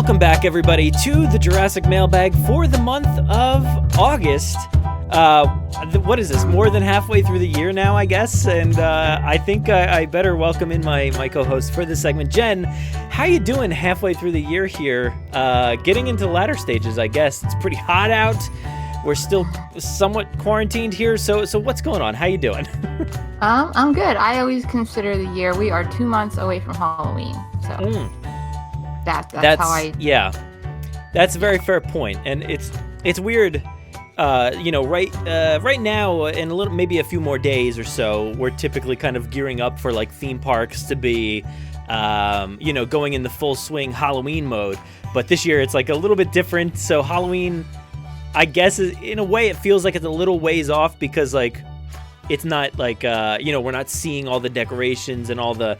Welcome back, everybody, to the Jurassic Mailbag for the month of August. What is this? More than halfway through the year now, I guess. And I think I better welcome in my co-host for this segment, Jen. How you doing halfway through the year here? Getting into the latter stages, I guess. It's pretty hot out. We're still somewhat quarantined here. So what's going on? How you doing? I'm good. I always consider the year. We are 2 months away from Halloween. So that's how I... Yeah, that's a very fair point. And it's weird. Right now, in maybe a few more days or so, we're typically kind of gearing up for like theme parks to be, going in the full swing Halloween mode. But this year it's like a little bit different. So Halloween, I guess, in a way, it feels like it's a little ways off because like it's not like we're not seeing all the decorations and all the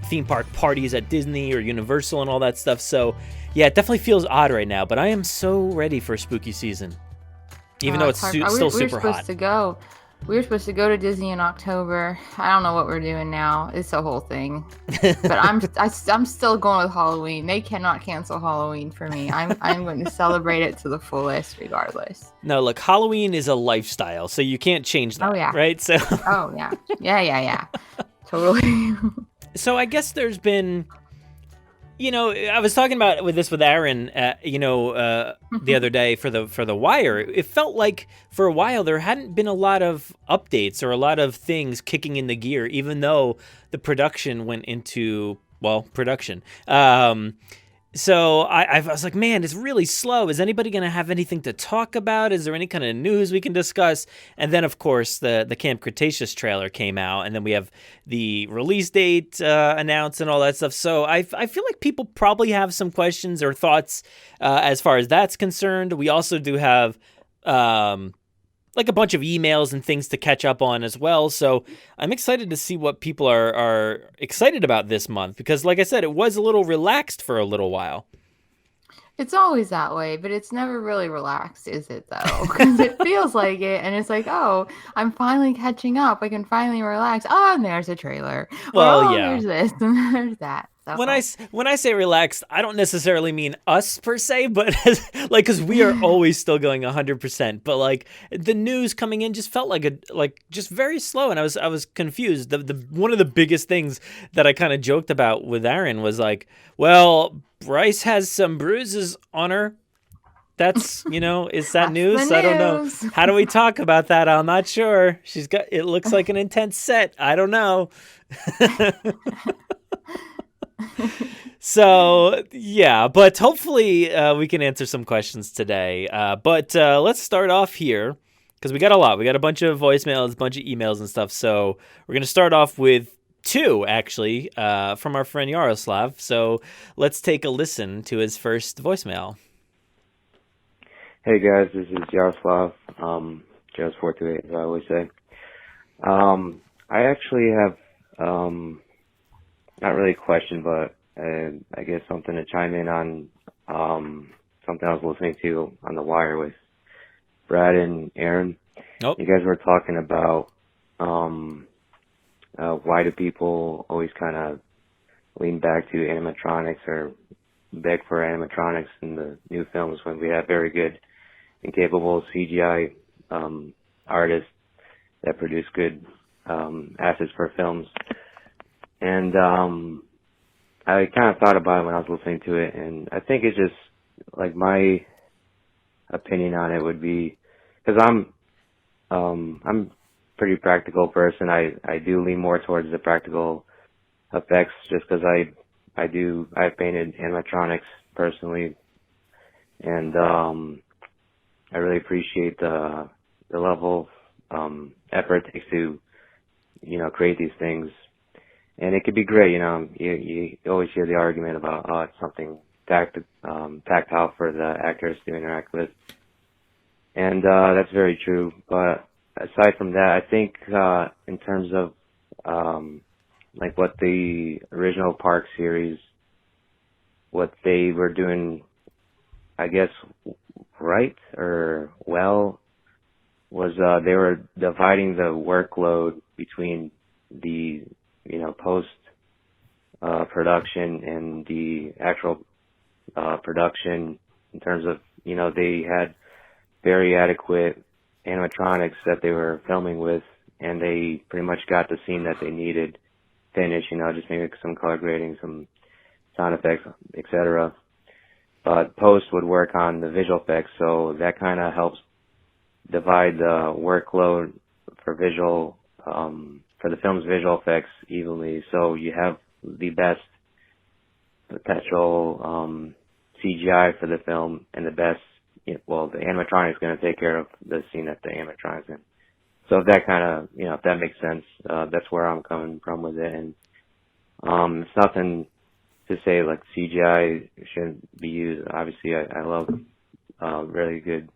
theme park parties at Disney or Universal and all that stuff. So yeah, it definitely feels odd right now. But I am so ready for spooky season. Even though it's still super hot. We were supposed to go to Disney in October. I don't know what we're doing now. It's a whole thing. But I'm still going with Halloween. They cannot cancel Halloween for me. I'm going to celebrate it to the fullest regardless. No, look, Halloween is a lifestyle, so you can't change that. Oh, yeah. Right? So Oh, yeah. Yeah. Totally. So I guess there's been... I was talking about with Aaron, the other day for the Wire. It felt like for a while there hadn't been a lot of updates or a lot of things kicking in the gear, even though the production went into production. So I was like, man, it's really slow. Is anybody going to have anything to talk about? Is there any kind of news we can discuss? And then, of course, the Camp Cretaceous trailer came out, and then we have the release date announced and all that stuff. So I feel like people probably have some questions or thoughts as far as that's concerned. We also do have... like a bunch of emails and things to catch up on as well. So I'm excited to see what people are excited about this month because, like I said, it was a little relaxed for a little while. It's always that way, but it's never really relaxed, is it, though? Because it feels like it, and it's like, oh, I'm finally catching up. I can finally relax. Oh, and there's a trailer. Well, yeah. There's this and there's that. When I say relaxed, I don't necessarily mean us per se, but because we are always still going 100%. But like the news coming in just felt like just very slow, and I was confused. The one of the biggest things that I kind of joked about with Aaron was like, well, Bryce has some bruises on her. That's is that news? I don't know. How do we talk about that? I'm not sure. It looks like an intense set. I don't know. So, yeah, but hopefully we can answer some questions today. But let's start off here because we got a lot. We got a bunch of voicemails, a bunch of emails and stuff. So we're going to start off with two, actually, from our friend Yaroslav. So let's take a listen to his first voicemail. Hey, guys, this is Yaroslav, Jaros428, as I always say. I actually have... not really a question, but I guess something to chime in on something I was listening to on The Wire with Brad and Aaron. Oh. You guys were talking about why do people always kind of lean back to animatronics or beg for animatronics in the new films when we have very good and capable CGI artists that produce good assets for films. And I kind of thought about it when I was listening to it, and I think it's just, like, my opinion on it would be, because I'm a pretty practical person. I do lean more towards the practical effects just because I've painted animatronics personally, and I really appreciate the level of effort it takes to, create these things. And it could be great, you always hear the argument about, it's something tactile for the actors to interact with. And that's very true. But aside from that, I think in terms of like what the original Park series, what they were doing, I guess, right or well, was they were dividing the workload between the post production and the actual production in terms of, they had very adequate animatronics that they were filming with, and they pretty much got the scene that they needed finished, just maybe some color grading, some sound effects, etc. But post would work on the visual effects, so that kind of helps divide the workload for for the film's visual effects evenly. So you have the best potential CGI for the film, and the best, the animatronic is going to take care of the scene that the animatronic's in. So if that kind of, if that makes sense, that's where I'm coming from with it. And it's nothing to say like CGI shouldn't be used. Obviously, I love really good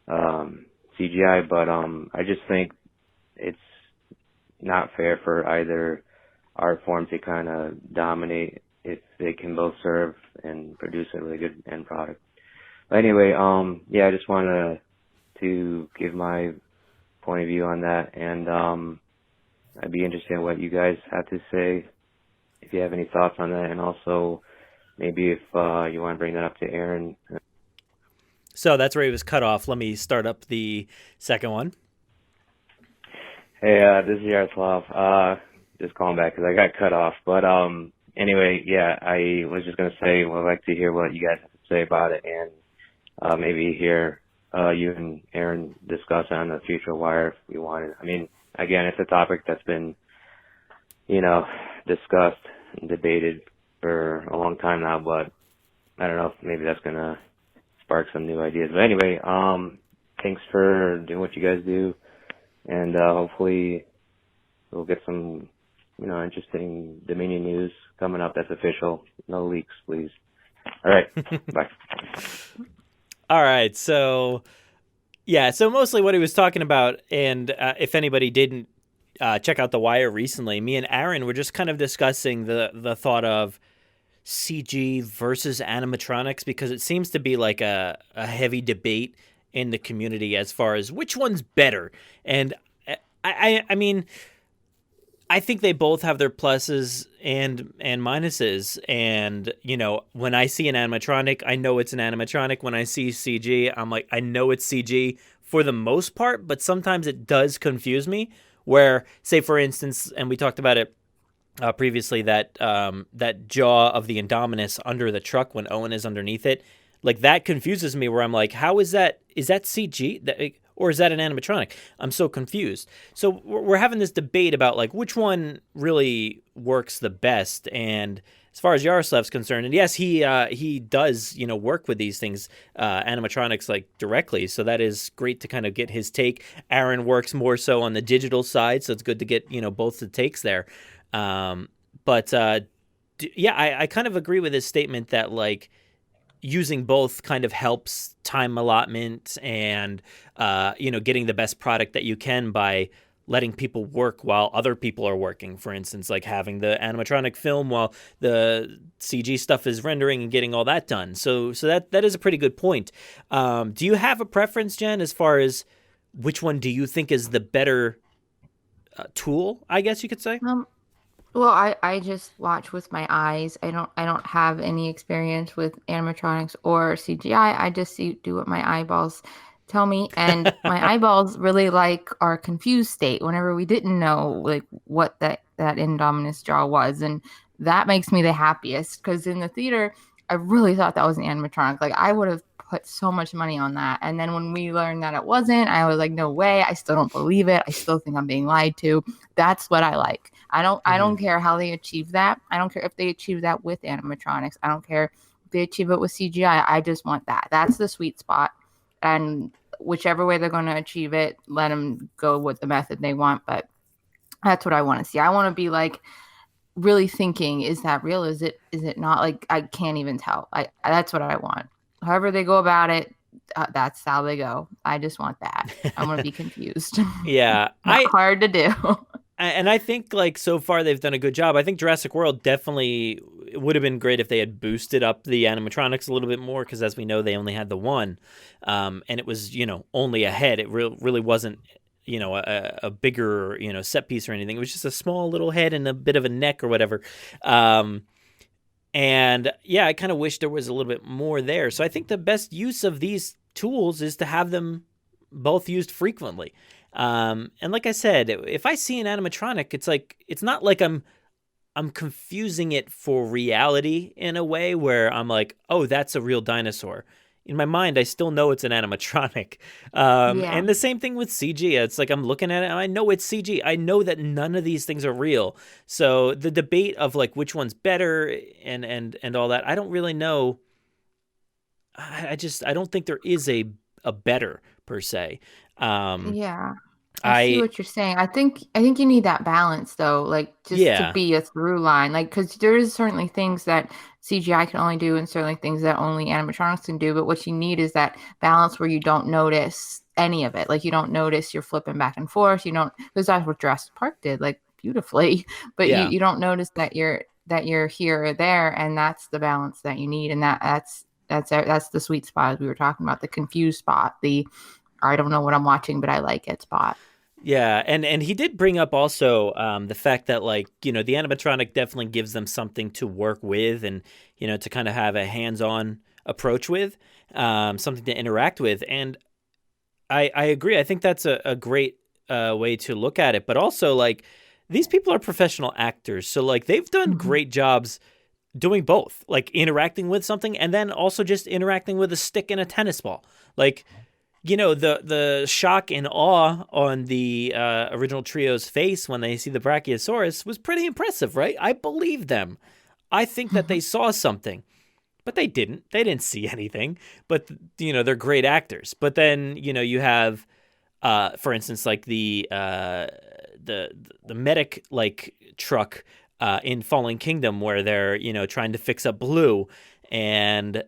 CGI, but I just think it's not fair for either art form to kind of dominate if they can both serve and produce a really good end product. But anyway, I just wanted to give my point of view on that, and I'd be interested in what you guys have to say, if you have any thoughts on that, and also maybe if you want to bring that up to Aaron. So that's where he was cut off. Let me start up the second one. Hey, this is Yaroslav. Just calling back because I got cut off. But anyway, I was just going to say, I'd like to hear what you guys have to say about it, and maybe hear you and Aaron discuss on the future wire if we wanted. I mean, again, it's a topic that's been, discussed and debated for a long time now, but I don't know if maybe that's going to spark some new ideas. But anyway, thanks for doing what you guys do, and hopefully we'll get some, interesting Dominion news coming up that's official. No leaks, please. All right, bye. All right, so mostly what he was talking about, and if anybody didn't check out The Wire recently, me and Aaron were just kind of discussing the thought of CG versus animatronics, because it seems to be like a heavy debate in the community as far as which one's better. And I mean, I think they both have their pluses and minuses. And, when I see an animatronic, I know it's an animatronic. When I see CG, I'm like, I know it's CG for the most part, but sometimes it does confuse me. Where, say, for instance, and we talked about it previously, that jaw of the Indominus under the truck when Owen is underneath it, like that confuses me, where I'm like, how is that? Is that CG? Or is that an animatronic? I'm so confused. So we're having this debate about like which one really works the best. And as far as Yaroslav's concerned, and yes, he does work with these things, animatronics, like directly. So that is great to kind of get his take. Aaron works more so on the digital side, so it's good to get both the takes there. I kind of agree with his statement that like using both kind of helps time allotment and getting the best product that you can by letting people work while other people are working. For instance, like having the animatronic film while the CG stuff is rendering and getting all that done. So that is a pretty good point. Do you have a preference, Jen, as far as which one do you think is the better tool, I guess you could say? Well, I just watch with my eyes. I don't have any experience with animatronics or CGI. I just do what my eyeballs tell me, and my eyeballs really are confused state whenever we didn't know like what that Indominus jaw was, and that makes me the happiest, because in the theater I really thought that was an animatronic. Like I would have put so much money on that, and then when we learned that it wasn't, I was like, no way. I still don't believe it. I still think I'm being lied to. That's what I like. I don't care how they achieve that. I don't care if they achieve that with animatronics. I don't care if they achieve it with CGI. I just want that. That's the sweet spot. And whichever way they're going to achieve it, let them go with the method they want. But that's what I want to see. I want to be like really thinking, is that real? Is it not? Like I can't even tell. That's what I want. However they go about it, that's how they go. I just want that. I want to be confused. Yeah. Not hard to do. And I think like so far they've done a good job. I think Jurassic World definitely would have been great if they had boosted up the animatronics a little bit more, because as we know, they only had the one, and it was only a head. It really wasn't a bigger set piece or anything. It was just a small little head and a bit of a neck or whatever. And yeah, I kind of wish there was a little bit more there. So I think the best use of these tools is to have them both used frequently. And like I said, if I see an animatronic, it's like it's not like I'm confusing it for reality in a way where I'm like, oh, that's a real dinosaur. In my mind, I still know it's an animatronic. Yeah. And the same thing with CG. It's like I'm looking at it and I know it's CG. I know that none of these things are real. So the debate of like which one's better and all that, I don't really know. I don't think there is a better per se. Yeah. I see I what you're saying. I think you need that balance though, like just to Yeah, be a through line. Like because there is certainly things that CGI can only do and certainly things that only animatronics can do, but what you need is that balance where you don't notice any of it. Like you don't notice you're flipping back and forth. You don't, because that's what Jurassic Park did, like beautifully. But you yeah. you don't notice that you're here or there, and that's the balance that you need. And that's the sweet spot as we were talking about, the confused spot, the I don't know what I'm watching, but I like it spot. Yeah, and he did bring up also the fact that like the animatronic definitely gives them something to work with and to kind of have a hands-on approach with, something to interact with, and I agree. I think that's a great way to look at it. But also like these people are professional actors, so like they've done Mhm. great jobs doing both, like interacting with something and then also just interacting with a stick and a tennis ball, like. The shock and awe on the original trio's face when they see the Brachiosaurus was pretty impressive, right? I believe them. I think that they saw something, but they didn't. They didn't see anything. But they're great actors. But then you have, for instance, like the medic like truck in Fallen Kingdom where they're trying to fix up Blue and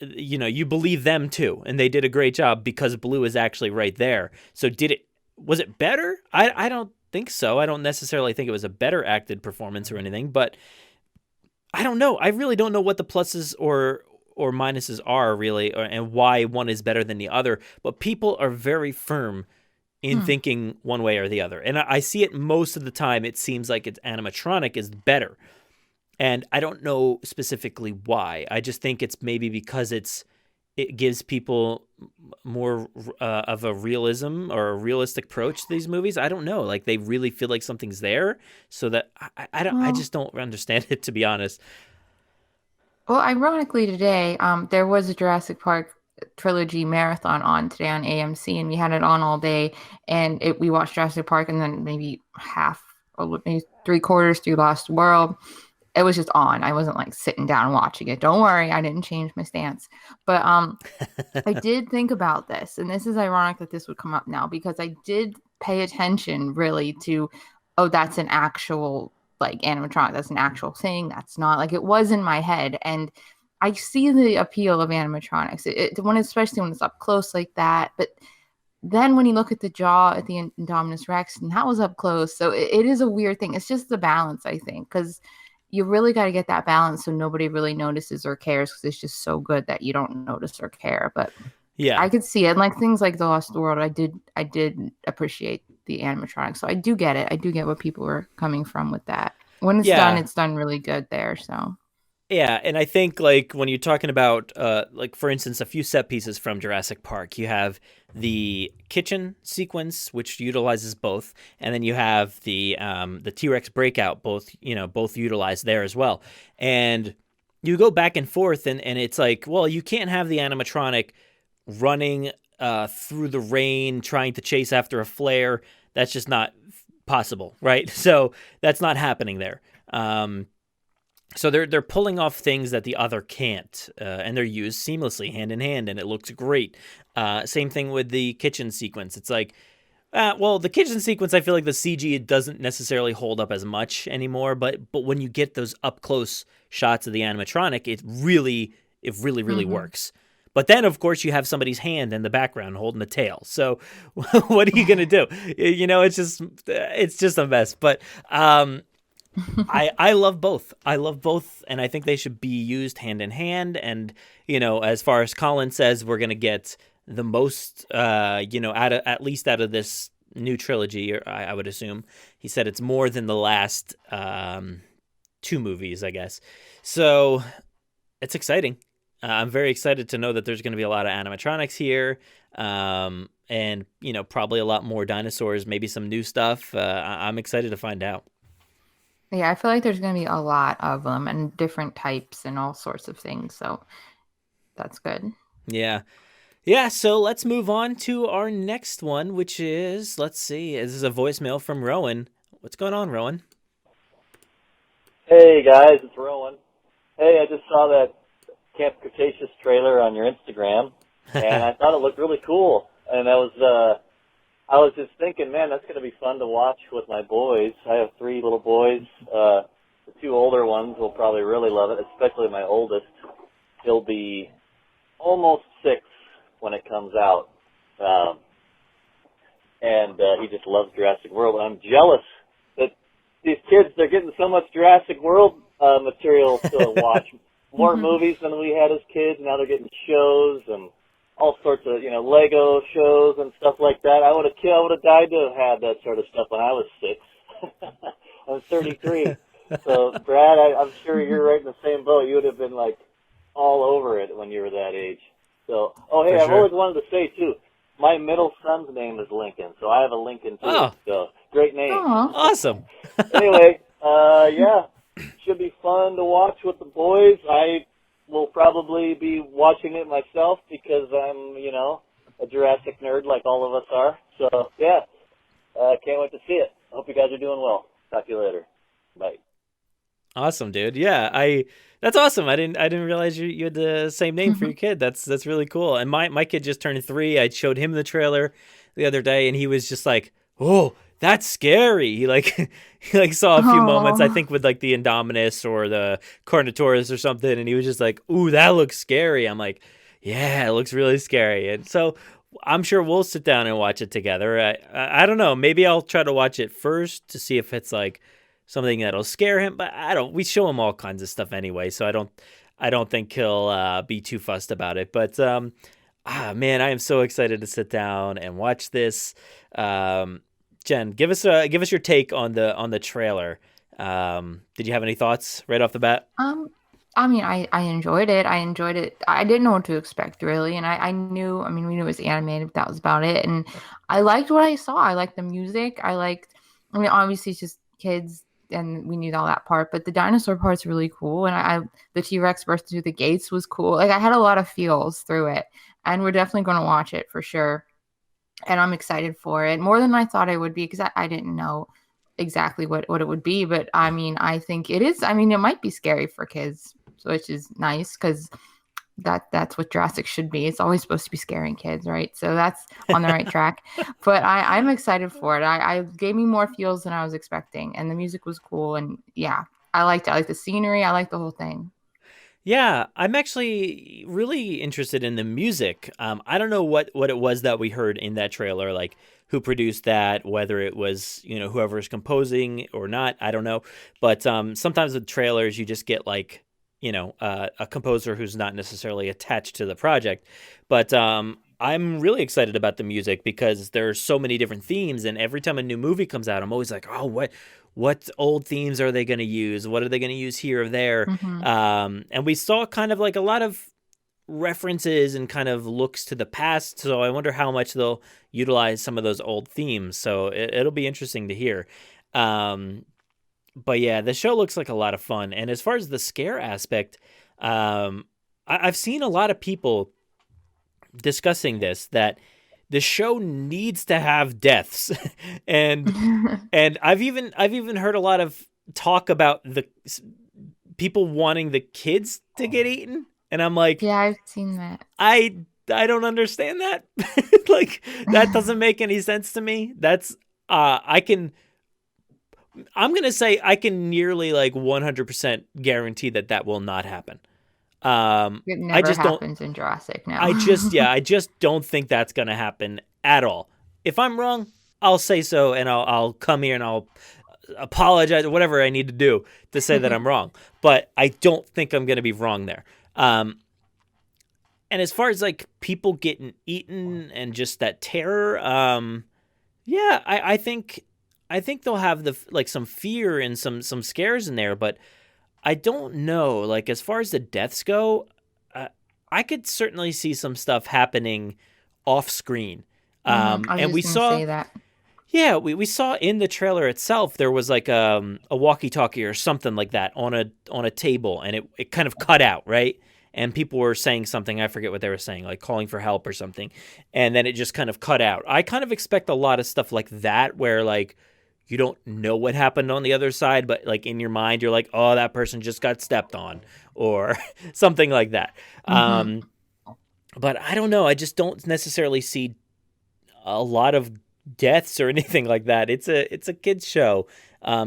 you believe them too, and they did a great job because Blue is actually right there. So was it better? I don't think so. I don't necessarily think it was a better acted performance or anything, but I don't know. I really don't know what the pluses or minuses are really, and why one is better than the other. But people are very firm in Hmm. thinking one way or the other, and I see it most of the time. It seems like it's animatronic is better. And I don't know specifically why. I just think it's maybe because it gives people more of a realism or a realistic approach to these movies. I don't know. Like they really feel like something's there, so that I Well, just don't understand it, to be honest. well, ironically today, there was a Jurassic Park trilogy marathon on today on AMC, and we had it on all day. And we watched Jurassic Park, and then maybe half or maybe three quarters through Lost World. It was just on. I wasn't like sitting down watching it. Don't worry, I didn't change my stance. But I did think about this, and this is ironic that this would come up now because I did pay attention really to, oh, that's an actual like animatronic. That's an actual thing. That's not like it was in my head, and I see the appeal of animatronics. Especially when it's up close like that. But then when you look at the jaw at the Indominus Rex, and that was up close, so it is a weird thing. It's just the balance, I think, because you really got to get that balance so nobody really notices or cares because it's just so good that you don't notice or care. But Yeah, I could see it, and like things like The Lost World, I did appreciate the animatronics, so I do get it. I do get what people were coming from with that. When yeah. it's done really good there. So Yeah, and I think like when you're talking about like for instance a few set pieces from Jurassic Park, you have the kitchen sequence which utilizes both, and then you have the T-Rex breakout, both utilized there as well. And you go back and forth and it's like, well, you can't have the animatronic running through the rain trying to chase after a flare. That's just not possible, right? So that's not happening there. So they're pulling off things that the other can't, and they're used seamlessly, hand in hand, and it looks great. Same thing with the kitchen sequence. It's like, well, the kitchen sequence, I feel like the CG it doesn't necessarily hold up as much anymore. But when you get those up close shots of the animatronic, it really mhm. works. But then, of course, you have somebody's hand in the background holding the tail. So, what are you gonna do? It's just a mess. But I love both. I love both, and I think they should be used hand in hand. And as far as Colin says, we're gonna get the most, at least out of this new trilogy. I would assume he said it's more than the last two movies, I guess. So it's exciting. I'm very excited to know that there's going to be a lot of animatronics here, and probably a lot more dinosaurs, maybe some new stuff. I'm excited to find out. Yeah, I feel like there's going to be a lot of them and different types and all sorts of things. So that's good. Yeah. Yeah, so let's move on to our next one, which is, let's see, this is a voicemail from Rowan. What's going on, Rowan? Hey guys, it's Rowan. Hey, I just saw that Camp Cretaceous trailer on your Instagram, and I thought it looked really cool. And I was just thinking, man, that's going to be fun to watch with my boys. I have 3 little boys. The 2 older ones will probably really love it, especially my oldest. He'll be almost 6 when it comes out. And he just loves Jurassic World. I'm jealous that these kids, they're getting so much Jurassic World material to watch. More movies than we had as kids. Now they're getting shows and all sorts of, Lego shows and stuff like that. I would have died to have had that sort of stuff when I was 6. I'm 33. So, Brad, I'm sure you're right in the same boat. You would have been, like, all over it when you were that age. So, hey, I've always wanted to say, too, my middle son's name is Lincoln, so I have a Lincoln, too. Oh. So, great name. Aww. Awesome. Anyway, yeah, should be fun to watch with the boys. I will probably be watching it myself because I'm, a Jurassic nerd like all of us are. So, yeah, can't wait to see it. Hope you guys are doing well. Talk to you later. Bye. Awesome, dude. Yeah, that's awesome. I didn't realize you had the same name for your kid. That's really cool. And my kid just turned 3. I showed him the trailer the other day, and he was just like, "Oh, that's scary." He saw a few moments, I think, with like the Indominus or the Carnotaurus or something, and he was just like, "Ooh, that looks scary." I'm like, "Yeah, it looks really scary." And so I'm sure we'll sit down and watch it together. I don't know. Maybe I'll try to watch it first to see if it's like something that'll scare him, but we show him all kinds of stuff anyway, so I don't think he'll be too fussed about it. But man, I am so excited to sit down and watch this. Jen, give us your take on the trailer. Did you have any thoughts right off the bat? I mean, I enjoyed it. I enjoyed it. I didn't know what to expect really, and I knew. I mean, we knew it was animated, but that was about it. And I liked what I saw. I liked the music. I mean, obviously it's just kids, and we knew all that part, but the dinosaur part's really cool. And the T-Rex bursting through the gates was cool. Like, I had a lot of feels through it, and we're definitely going to watch it for sure. And I'm excited for it more than I thought I would be, because I didn't know exactly what it would be. But I mean, I think it is. I mean, it might be scary for kids, which is nice, because that's what Jurassic should be. It's always supposed to be scaring kids, right? So that's on the right track. But I'm excited for it. I gave me more feels than I was expecting, and the music was cool. And yeah, I liked it. I liked the scenery. I liked the whole thing. Yeah, I'm actually really interested in the music. I don't know what it was that we heard in that trailer, like who produced that, whether it was, whoever's composing or not. I don't know. But sometimes with trailers, you just get like, a composer who's not necessarily attached to the project. But I'm really excited about the music because there's so many different themes, and every time a new movie comes out, I'm always like, oh, what old themes are they going to use? What are they going to use here or there? Mm-hmm. And we saw kind of like a lot of references and kind of looks to the past. So I wonder how much they'll utilize some of those old themes. So it'll be interesting to hear. But yeah, the show looks like a lot of fun. And as far as the scare aspect, I've seen a lot of people discussing this, that the show needs to have deaths. and I've even heard a lot of talk about the people wanting the kids to get eaten, and I'm like, yeah, I've seen that. I don't understand that. Like, that doesn't make any sense to me. That's I'm going to say I can nearly like 100% guarantee that will not happen. It never happens in Jurassic now. I just don't think that's going to happen at all. If I'm wrong, I'll say so, and I'll come here and I'll apologize, or whatever I need to do to say that I'm wrong. But I don't think I'm going to be wrong there. And as far as like people getting eaten and just that terror, I think they'll have some fear and some scares in there, but I don't know. Like, as far as the deaths go, I could certainly see some stuff happening off screen. I was And we just gonna saw, say that. yeah, we saw in the trailer itself there was like a walkie-talkie or something like that on a table, and it kind of cut out, right? And people were saying something, I forget what they were saying, like calling for help or something, and then it just kind of cut out. I kind of expect a lot of stuff like that where like you don't know what happened on the other side, but like in your mind you're like, oh, that person just got stepped on or something like that. But I don't know. I just don't necessarily see a lot of deaths or anything like that. It's a kids show,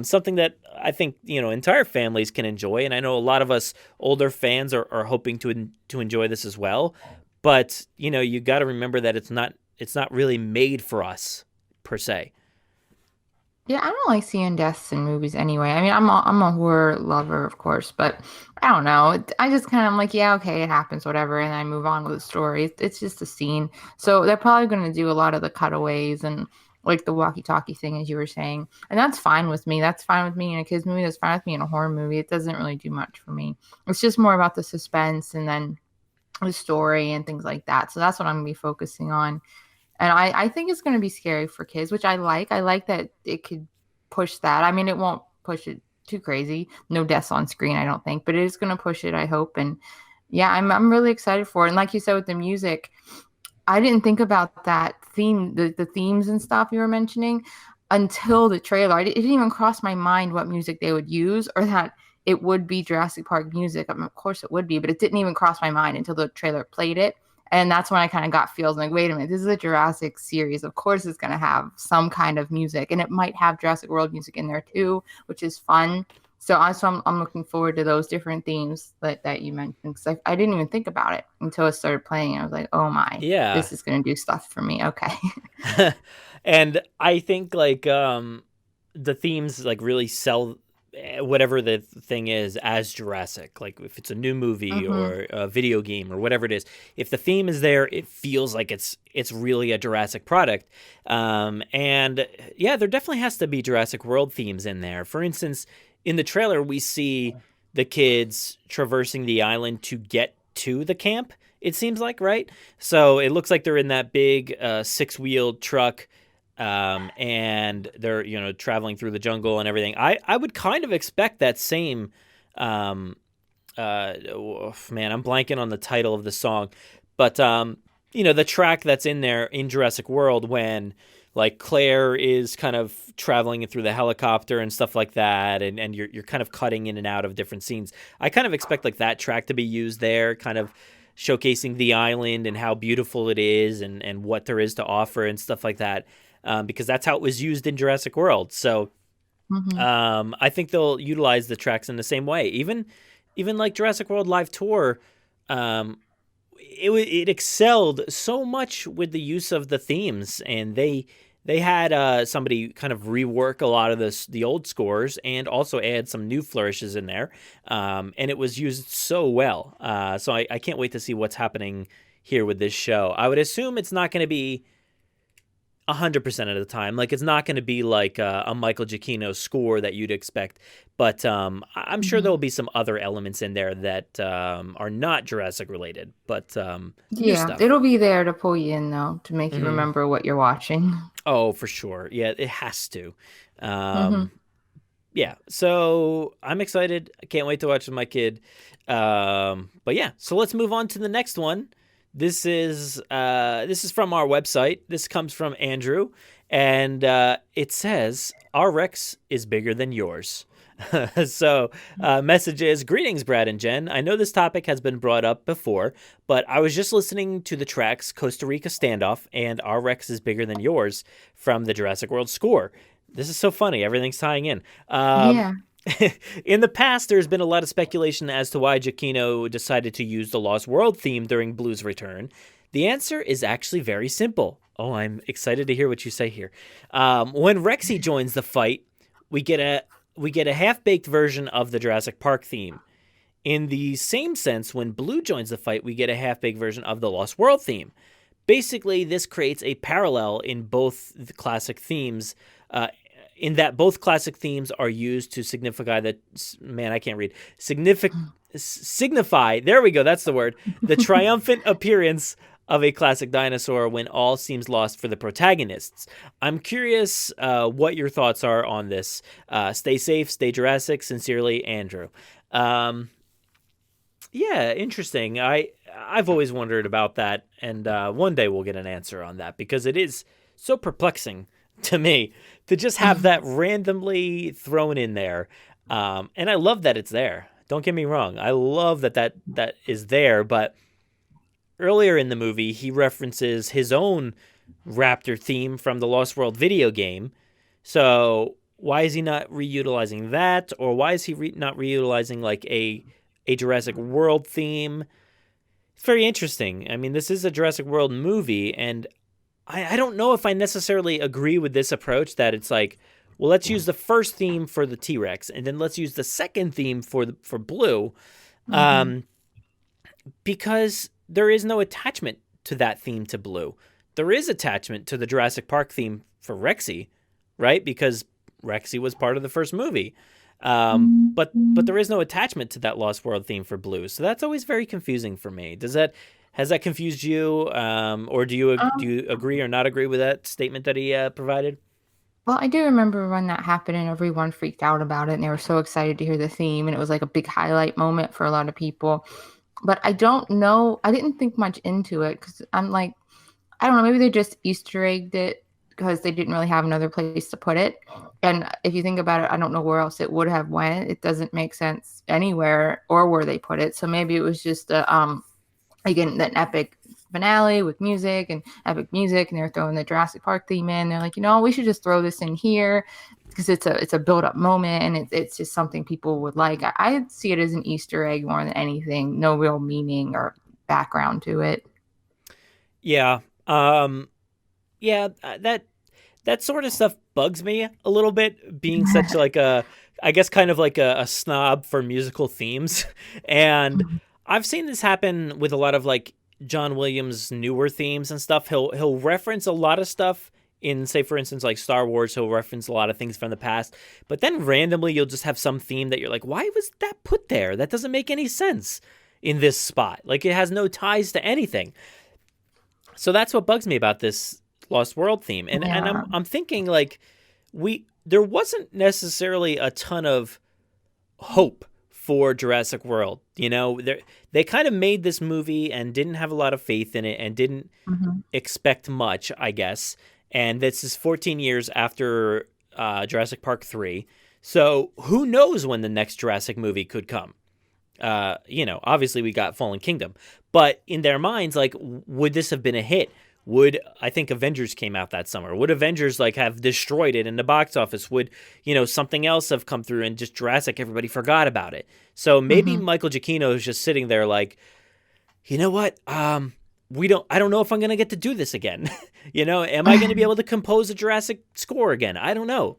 something that I think entire families can enjoy, and I know a lot of us older fans are hoping to enjoy this as well. But you got to remember that it's not really made for us per se. Yeah, I don't like seeing deaths in movies anyway. I mean, I'm a horror lover, of course, but I don't know. I just kind of am like, yeah, okay, it happens, whatever, and I move on with the story. It's just a scene. So they're probably going to do a lot of the cutaways and like the walkie-talkie thing, as you were saying, and that's fine with me. That's fine with me in a kids movie. That's fine with me in a horror movie. It doesn't really do much for me. It's just more about the suspense and then the story and things like that. So that's what I'm going to be focusing on. And I think it's going to be scary for kids, which I like. I like that it could push that. I mean, it won't push it too crazy. No deaths on screen, I don't think, but it is going to push it, I hope. And yeah, I'm really excited for it. And like you said with the music, I didn't think about that theme, the themes and stuff you were mentioning until the trailer. It didn't even cross my mind what music they would use or that it would be Jurassic Park music. I mean, of course it would be, but it didn't even cross my mind until the trailer played it. And that's when I kind of got feels like, wait a minute, this is a Jurassic series. Of course it's going to have some kind of music. And it might have Jurassic World music in there too, which is fun. So I'm looking forward to those different themes that you mentioned. Because I didn't even think about it until it started playing. I was like, oh my, Yeah. this is going to do stuff for me. Okay. And I think like the themes like really sell whatever the thing is as Jurassic. Like if it's a new movie or a video game or whatever it is, if the theme is there, it feels like it's really a Jurassic product. And yeah, there definitely has to be Jurassic World themes in there. For instance, in the trailer, we see the kids traversing the island to get to the camp, it seems like, right? So it looks like they're in that big 6-wheeled truck. And they're, traveling through the jungle and everything. I would kind of expect that same, man, I'm blanking on the title of the song, but, the track that's in there in Jurassic World when like Claire is kind of traveling through the helicopter and stuff like that. And you're kind of cutting in and out of different scenes. I kind of expect like that track to be used there, kind of showcasing the island and how beautiful it is and what there is to offer and stuff like that. Because that's how it was used in Jurassic World. So I think they'll utilize the tracks in the same way. Even like Jurassic World Live Tour, it excelled so much with the use of the themes, and they had somebody kind of rework a lot of the old scores and also add some new flourishes in there, and it was used so well. So I can't wait to see what's happening here with this show. I would assume it's not going to be 100% of the time. Like it's not going to be like a Michael Giacchino score that you'd expect, but I'm sure there'll be some other elements in there that are not Jurassic related, but yeah, it'll be there to pull you in though, to make you remember what you're watching. Oh, for sure. Yeah, it has to. Yeah, so I'm excited. I can't wait to watch with my kid. But yeah, so let's move on to the next one. This is from our website. This comes from Andrew, and it says, "Our Rex is bigger than yours." So, message is, "Greetings, Brad and Jen. I know this topic has been brought up before, but I was just listening to the tracks Costa Rica Standoff and Our Rex is Bigger Than Yours from the Jurassic World score." This is so funny. Everything's tying in. Yeah. In the past, there's been a lot of speculation as to why Giacchino decided to use the Lost World theme during Blue's return. The answer is actually very simple. Oh, I'm excited to hear what you say here. When Rexy joins the fight, we get a half-baked version of the Jurassic Park theme. In the same sense, when Blue joins the fight, we get a half-baked version of the Lost World theme. Basically, this creates a parallel in both the classic themes, in that both classic themes are used to signify I can't read, signify, there we go, that's the word, the triumphant appearance of a classic dinosaur when all seems lost for the protagonists. I'm curious what your thoughts are on this. Stay safe, stay Jurassic. Sincerely, Andrew. Yeah, interesting. I've always wondered about that, and one day we'll get an answer on that, because it is so perplexing to me to just have that randomly thrown in there. And I love that it's there. Don't get me wrong. I love that is there, but earlier in the movie, he references his own raptor theme from the Lost World video game. So why is he not reutilizing that? Or why is he not reutilizing like a Jurassic World theme? It's very interesting. I mean, this is a Jurassic World movie, and I don't know if I necessarily agree with this approach that it's like, well, let's use the first theme for the T-Rex, and then let's use the second theme for Blue, because there is no attachment to that theme to Blue. There is attachment to the Jurassic Park theme for Rexy, right? Because Rexy was part of the first movie. But there is no attachment to that Lost World theme for Blue. So that's always very confusing for me. Has that confused you? Or do you agree or not agree with that statement that he provided? Well, I do remember when that happened and everyone freaked out about it and they were so excited to hear the theme, and it was like a big highlight moment for a lot of people. But I don't know. I didn't think much into it because I'm like, I don't know, maybe they just Easter egged it because they didn't really have another place to put it. And if you think about it, I don't know where else it would have went. It doesn't make sense anywhere or where they put it. So maybe it was just again, an epic finale with music and epic music, and they're throwing the Jurassic Park theme in. They're like, we should just throw this in here because it's a build up moment, and it's just something people would like. I see it as an Easter egg more than anything. No real meaning or background to it. Yeah. That sort of stuff bugs me a little bit, being such like I guess kind of like a snob for musical themes. And I've seen this happen with a lot of like John Williams' newer themes and stuff. He'll reference a lot of stuff in, say, for instance, like Star Wars. He'll reference a lot of things from the past, but then randomly you'll just have some theme that you're like, why was that put there? That doesn't make any sense in this spot. Like, it has no ties to anything. So that's what bugs me about this Lost World theme. And I'm thinking like there wasn't necessarily a ton of hope for Jurassic World. They kind of made this movie and didn't have a lot of faith in it and didn't expect much, I guess. And this is 14 years after Jurassic Park 3. So who knows when the next Jurassic movie could come? Obviously we got Fallen Kingdom, but in their minds, like, would this have been a hit? I think Avengers came out that summer. Would Avengers like have destroyed it in the box office? Would, something else have come through and just Jurassic, everybody forgot about it? So maybe Michael Giacchino is just sitting there like, you know what? I don't know if I'm going to get to do this again. Am I going to be able to compose a Jurassic score again? I don't know.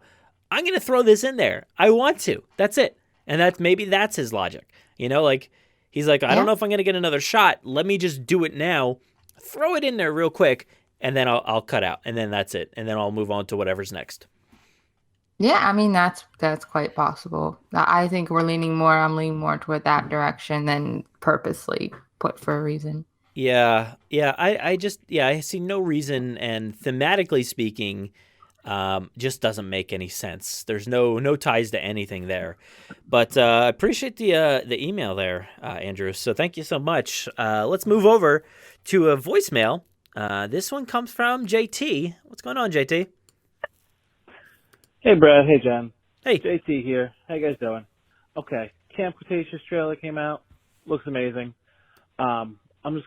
I'm going to throw this in there. I want to. That's it. And that's his logic. Like, he's like, I don't know if I'm going to get another shot. Let me just do it now. Throw it in there real quick, and then I'll cut out, and then that's it. And then I'll move on to whatever's next. Yeah, I mean, that's quite possible. I think I'm leaning more toward that direction than purposely put for a reason. Yeah. I see no reason, and thematically speaking, just doesn't make any sense. There's no ties to anything there. But I appreciate the email there, Andrew. So thank you so much. Let's move over to a voicemail. This one comes from JT. What's going on, JT? Hey, Brad. Hey, Jen. Hey. JT here. How you guys doing? Okay. Camp Cretaceous trailer came out. Looks amazing. I'm just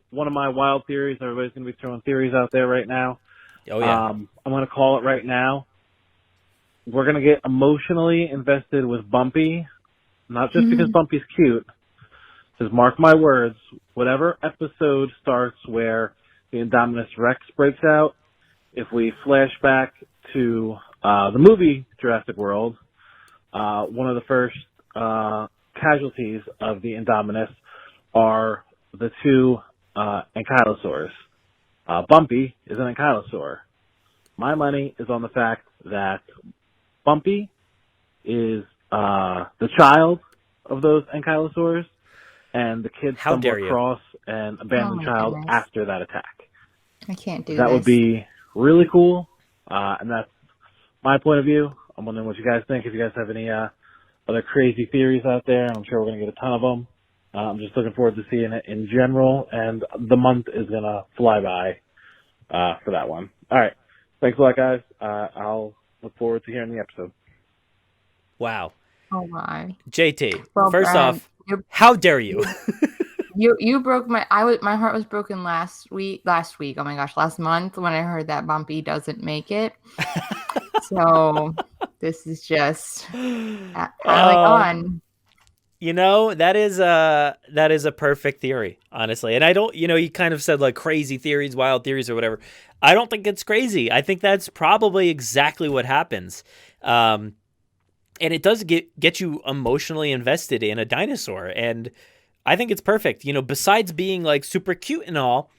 one of my wild theories. Everybody's going to be throwing theories out there right now. Oh, yeah. I'm going to call it right now. We're going to get emotionally invested with Bumpy, not just because Bumpy's cute. Because mark my words, whatever episode starts where the Indominus Rex breaks out, if we flash back to the movie Jurassic World, one of the first casualties of the Indominus are the two ankylosaurs. Bumpy is an ankylosaur. My money is on the fact that Bumpy is the child of those ankylosaurs, and the kids How stumble dare you. across an abandoned my child goodness. after that attack. I can't do That this. would be really cool, and that's my point of view. I'm wondering what you guys think. If you guys have any other crazy theories out there, I'm sure we're going to get a ton of them. I'm just looking forward to seeing it in general, and the month is going to fly by for that one. All right. Thanks a lot, guys. I'll look forward to hearing the episode. Wow. Oh my. JT, Well, first Brad, off, how dare you? You broke my my heart was broken last week. Oh my gosh, last month when I heard that Bumpy doesn't make it. So this is just piling on. You know, that is a perfect theory, honestly. And I don't, you kind of said like crazy theories, wild theories or whatever. I don't think it's crazy. I think that's probably exactly what happens. And it does get you emotionally invested in a dinosaur. And I think it's perfect. Besides being like super cute and all,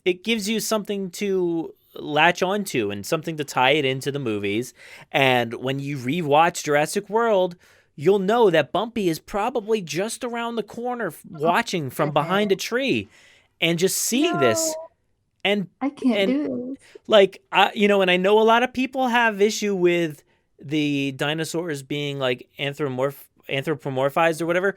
it gives you something to latch onto and something to tie it into the movies. And when you rewatch Jurassic World, you'll know that Bumpy is probably just around the corner watching from behind a tree and just seeing this. And I can't do this. Like, and I know a lot of people have issue with the dinosaurs being like anthropomorphized or whatever.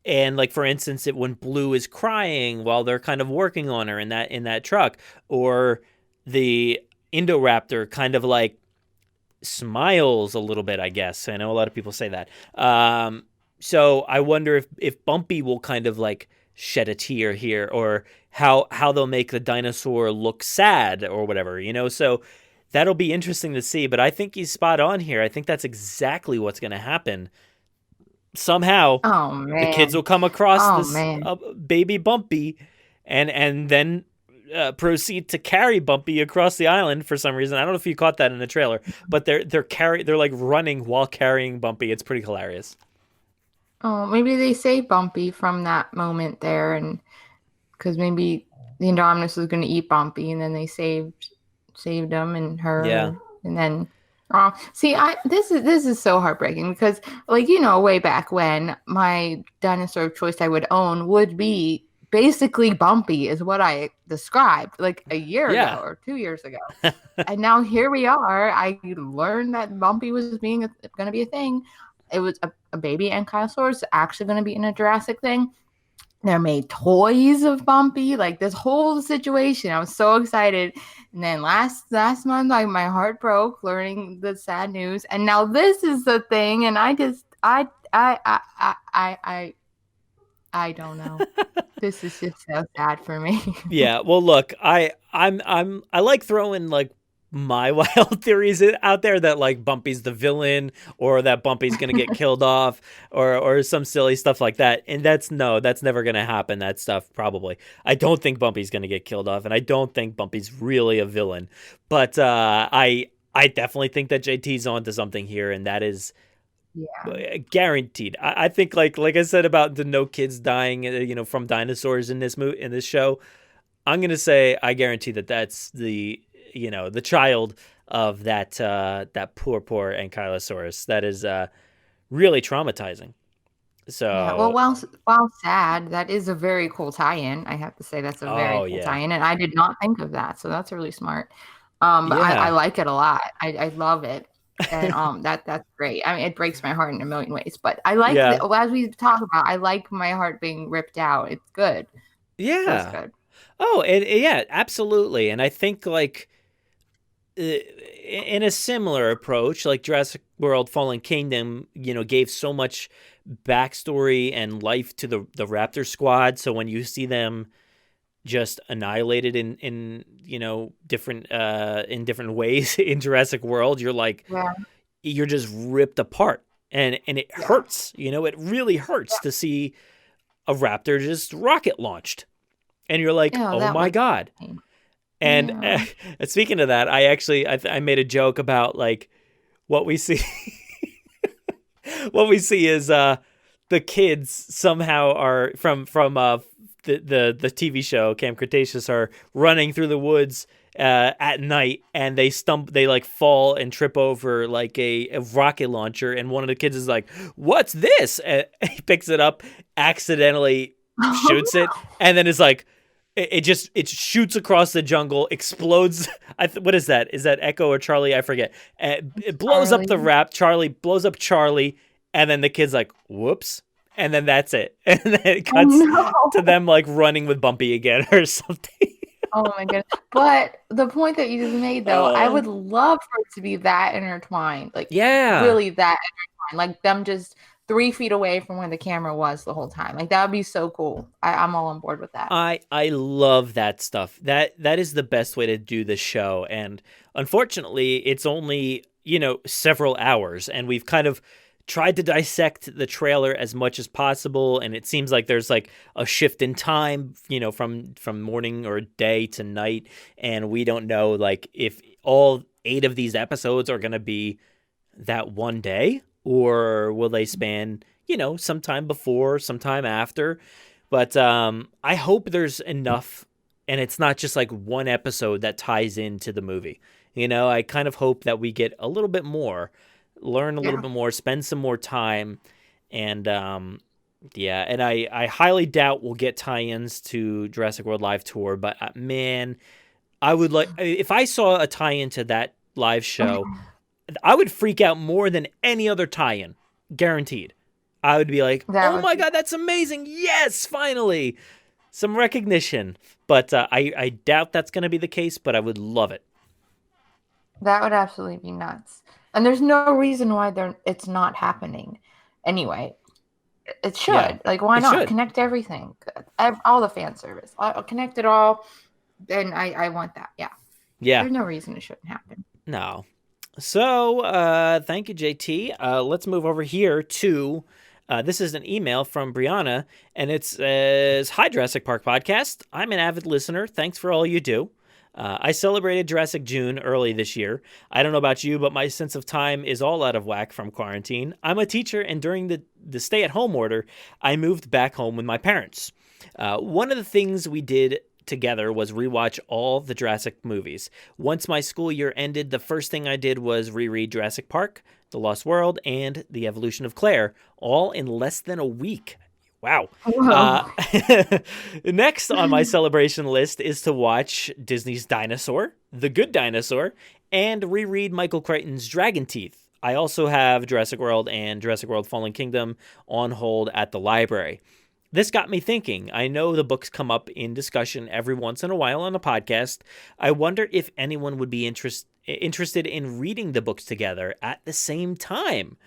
And like, for instance, when Blue is crying while they're kind of working on her in that truck, or the Indoraptor kind of like smiles a little bit, I guess. I know a lot of people say that. So I wonder if Bumpy will kind of like shed a tear here, or how they'll make the dinosaur look sad or whatever, So that'll be interesting to see. But I think he's spot on here. I think that's exactly what's going to happen. Somehow, the kids will come across this baby Bumpy, and then proceed to carry Bumpy across the island for some reason. I don't know if you caught that in the trailer, but they're like running while carrying Bumpy. It's pretty hilarious. Oh, maybe they saved Bumpy from that moment there, and because maybe the Indominus was going to eat Bumpy, and then they saved him and her, and then. See, this is so heartbreaking because, like, way back when, my dinosaur of choice I would own would be basically Bumpy, is what I described like a year ago or 2 years ago. And now here we are. I learned that Bumpy was going to be a thing. It was a baby ankylosaurus actually going to be in a Jurassic thing. They made toys of Bumpy, like this whole situation. I was so excited. And then last month, my heart broke learning the sad news. And now this is the thing. And I don't know. This is just so sad for me. Yeah. Well, look, I like throwing like my wild theories out there that like Bumpy's the villain, or that Bumpy's gonna get killed off, or some silly stuff like that. And that's never gonna happen. That stuff probably. I don't think Bumpy's gonna get killed off, and I don't think Bumpy's really a villain. But I definitely think that JT's onto something here, and that is guaranteed. I think like I said about the no kids dying, from dinosaurs in this show. I'm gonna say I guarantee that's the child of that poor ankylosaurus. That is really traumatizing. So well, while sad, that is a very cool tie-in. I have to say that's a very cool tie-in, and I did not think of that. So that's really smart. But I like it a lot. I love it, and that's great. I mean, it breaks my heart in a million ways, but I like as we talk about. I like my heart being ripped out. It's good. Yeah. It's good. Oh, and yeah, absolutely. And I think like, in a similar approach, like Jurassic World Fallen Kingdom, gave so much backstory and life to the Raptor squad. So when you see them just annihilated in different ways in Jurassic World, you're like, you're just ripped apart, and it hurts. It really hurts to see a Raptor just rocket launched, and you're like, oh my God. And speaking of that, I made a joke about like what we see. What we see is the kids somehow are from the TV show Camp Cretaceous are running through the woods at night, and they like fall and trip over like a rocket launcher, and one of the kids is like, "What's this?" And he picks it up, accidentally shoots it, and then it's like it shoots across the jungle, explodes. What is that? Is that Echo or Charlie? I forget. It blows up the wrap. Charlie blows up Charlie, and then the kid's like, "Whoops." And then that's it. And then it cuts to them like running with Bumpy again or something. Oh my goodness. But the point that you just made, though, I would love for it to be that intertwined. Like, really that intertwined. Like them just 3 feet away from where the camera was the whole time. Like, that would be so cool. I'm all on board with that. I love that stuff. That is the best way to do the show. And unfortunately, it's only, several hours. And we've kind of tried to dissect the trailer as much as possible, and it seems like there's like a shift in time, from morning or day to night, and we don't know like if all 8 of these episodes are going to be that one day, or will they span, sometime before, sometime after. But I hope there's enough, and it's not just like one episode that ties into the movie. I kind of hope that we get a little bit more, learn a little bit more, spend some more time, and and I highly doubt we'll get tie-ins to Jurassic World Live Tour, but man, I would like, if I saw a tie-in to that live show, I would freak out more than any other tie-in, guaranteed. I would be like, oh my God, that's amazing, yes, finally, some recognition. But I doubt that's going to be the case, but I would love it. That would absolutely be nuts. And there's no reason why it's not happening. Anyway, it should. Yeah, like, why not? Should. Connect everything. All the fan service. I'll connect it all. And I want that. Yeah. Yeah. There's no reason it shouldn't happen. No. So, thank you, JT. Let's move over here to, this is an email from Brianna, and it says, "Hi, Jurassic Park Podcast. I'm an avid listener. Thanks for all you do. I celebrated Jurassic June early this year. I don't know about you, but my sense of time is all out of whack from quarantine. I'm a teacher, and during the stay-at-home order, I moved back home with my parents. One of the things we did together was rewatch all the Jurassic movies. Once my school year ended, the first thing I did was reread Jurassic Park, The Lost World, and The Evolution of Claire, all in less than a week. Wow. Next on my celebration list is to watch Disney's Dinosaur, The Good Dinosaur, and reread Michael Crichton's Dragon Teeth. I also have Jurassic World and Jurassic World Fallen Kingdom on hold at the library. This got me thinking. I know the books come up in discussion every once in a while on the podcast. I wonder if anyone would be interested in reading the books together at the same time.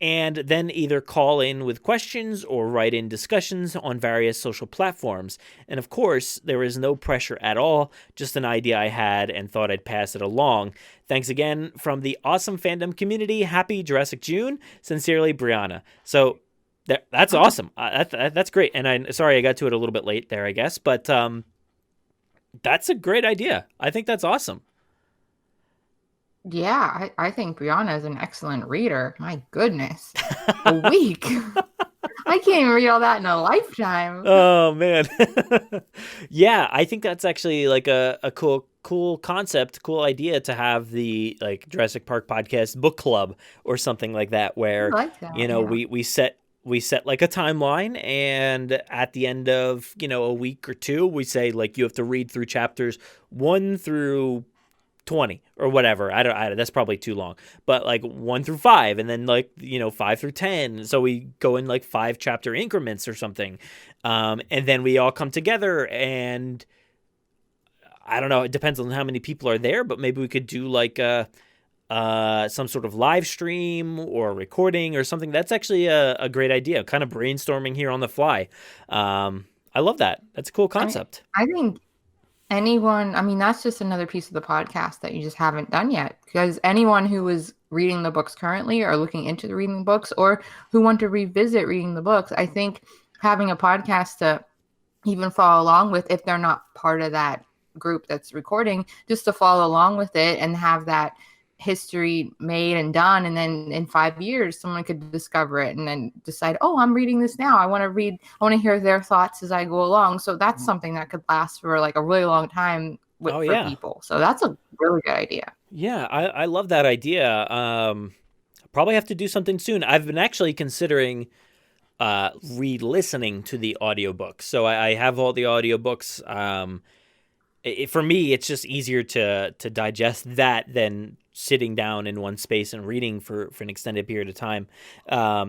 And then either call in with questions or write in discussions on various social platforms. And of course, there is no pressure at all, just an idea I had and thought I'd pass it along. Thanks again from the awesome fandom community. Happy Jurassic June. Sincerely, Brianna." So that's awesome. That's great. And I'm sorry I got to it a little bit late there, I guess. But that's a great idea. I think that's awesome. Yeah, I think Brianna is an excellent reader. My goodness. A week. I can't even read all that in a lifetime. Oh, man. Yeah, I think that's actually like a cool concept, cool idea to have the like Jurassic Park podcast book club or something like that, where, we set like a timeline, and at the end of, a week or two, we say like you have to read through chapters 1 through 20 or whatever. I don't that's probably too long, but like 1 through 5, and then like 5 through 10, so we go in like 5 chapter increments or something, and then we all come together, and I don't know, it depends on how many people are there, but maybe we could do like some sort of live stream or recording or something. That's actually a great idea, kind of brainstorming here on the fly. I love that. That's a cool concept. I think anyone, that's just another piece of the podcast that you just haven't done yet, because anyone who is reading the books currently or looking into the reading books, or who want to revisit reading the books, I think having a podcast to even follow along with, if they're not part of that group that's recording, just to follow along with it and have that history made and done, and then in 5 years someone could discover it and then decide, oh, I'm reading this now, I want to hear their thoughts as I go along. So that's something that could last for like a really long time Oh for yeah. people. So that's a really good idea. Yeah, I love that idea. Probably have to do something soon. I've been actually considering re-listening to the audiobooks. So I have all the audiobooks. For me, it's just easier to digest that than sitting down in one space and reading for an extended period of time.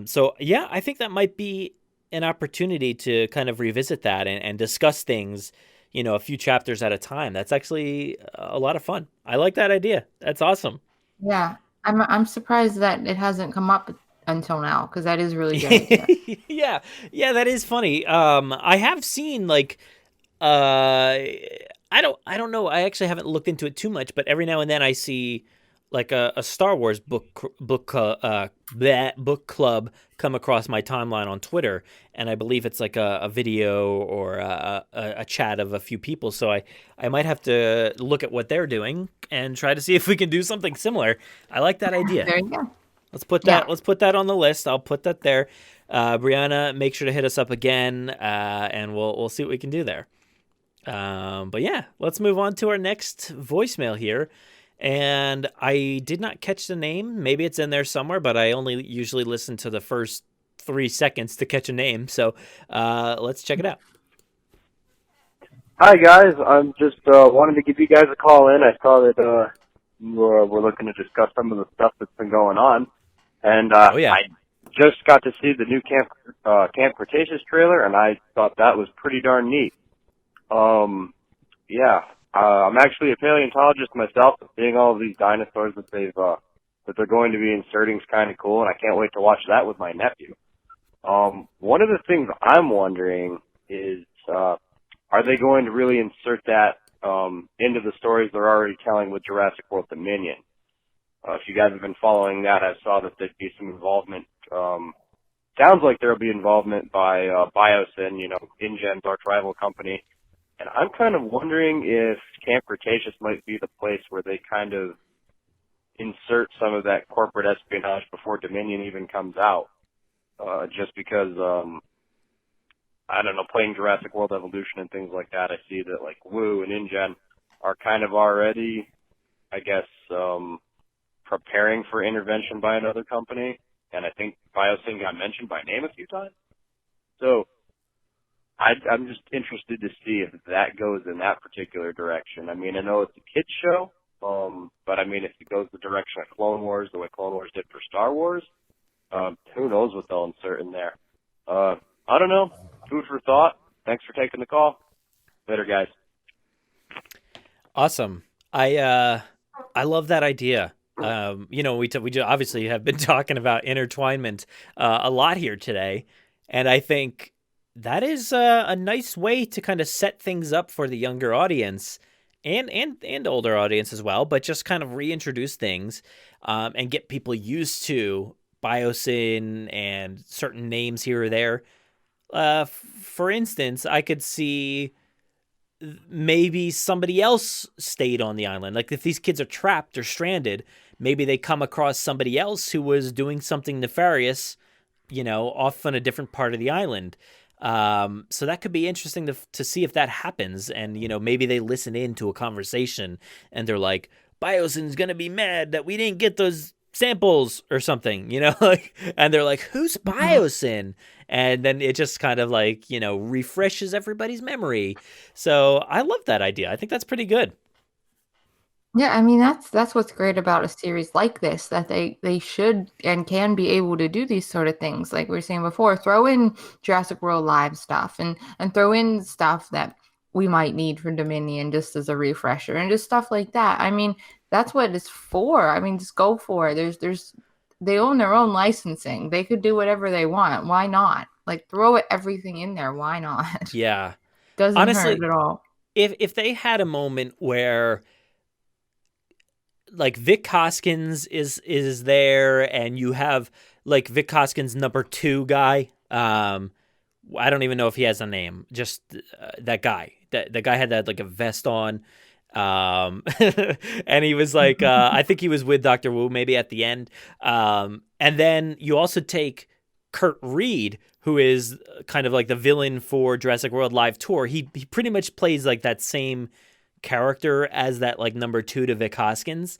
So yeah, I think that might be an opportunity to kind of revisit that and discuss things, a few chapters at a time. That's actually a lot of fun. I like that idea. That's awesome. Yeah, I'm surprised that it hasn't come up until now because that is a really good idea. Yeah, yeah, that is funny. I have seen like, uh, I don't know. I actually haven't looked into it too much, but every now and then I see like a Star Wars book club come across my timeline on Twitter, and I believe it's like a video or a chat of a few people. So I might have to look at what they're doing and try to see if we can do something similar. I like that idea. There you go. Let's put that on the list. I'll put that there. Brianna, make sure to hit us up again, and we'll see what we can do there. But yeah, let's move on to our next voicemail here. And I did not catch the name. Maybe it's in there somewhere, but I only usually listen to the first 3 seconds to catch a name. So let's check it out. Hi, guys. I'm just wanted to give you guys a call in. I saw that we're looking to discuss some of the stuff that's been going on. And Oh, yeah. I just got to see the new Camp Cretaceous trailer, and I thought that was pretty darn neat. Yeah. I'm actually a paleontologist myself. Seeing all of these dinosaurs that they're going to be inserting is kind of cool, and I can't wait to watch that with my nephew. One of the things I'm wondering is, are they going to really insert that into the stories they're already telling with Jurassic World Dominion? If you guys have been following that, I saw that there'd be some involvement. Sounds like there'll be involvement by Biosyn, InGen's arch rival company. And I'm kind of wondering if Camp Cretaceous might be the place where they kind of insert some of that corporate espionage before Dominion even comes out. Just because, I don't know, playing Jurassic World Evolution and things like that, I see that like Woo and InGen are kind of already, I guess, preparing for intervention by another company. And I think Biosyn got mentioned by name a few times. So I'm just interested to see if that goes in that particular direction. I mean, I know it's a kid's show, but I mean, if it goes the direction of Clone Wars, the way Clone Wars did for Star Wars, who knows what they'll insert in there. I don't know. Food for thought. Thanks for taking the call. Later, guys. Awesome. I love that idea. We obviously have been talking about intertwinement a lot here today, and I think that is a nice way to kind of set things up for the younger audience and older audience as well, but just kind of reintroduce things and get people used to Biosyn and certain names here or there. For instance, I could see maybe somebody else stayed on the island. Like if these kids are trapped or stranded, maybe they come across somebody else who was doing something nefarious, off on a different part of the island. So that could be interesting to see if that happens. And, maybe they listen in to a conversation and they're like, Biosyn's going to be mad that we didn't get those samples or something, and they're like, who's Biosyn? And then it just kind of like, refreshes everybody's memory. So I love that idea. I think that's pretty good. Yeah, I mean that's what's great about a series like this, that they should and can be able to do these sort of things. Like we were saying before, throw in Jurassic World Live stuff and throw in stuff that we might need for Dominion just as a refresher and just stuff like that. I mean, that's what it's for. I mean, just go for it. They own their own licensing. They could do whatever they want. Why not? Like throw everything in there. Why not? Yeah. Doesn't Honestly, hurt at all. If they had a moment where like Vic Hoskins is there and you have like Vic Hoskins #2 guy, I don't even know if he has a name, just that guy. That guy had that like a vest on. And he was like, I think he was with Dr. Wu maybe at the end. And then you also take Kurt Reed, who is kind of like the villain for Jurassic World Live Tour. He pretty much plays like that same character as that like number 2 to Vic Hoskins.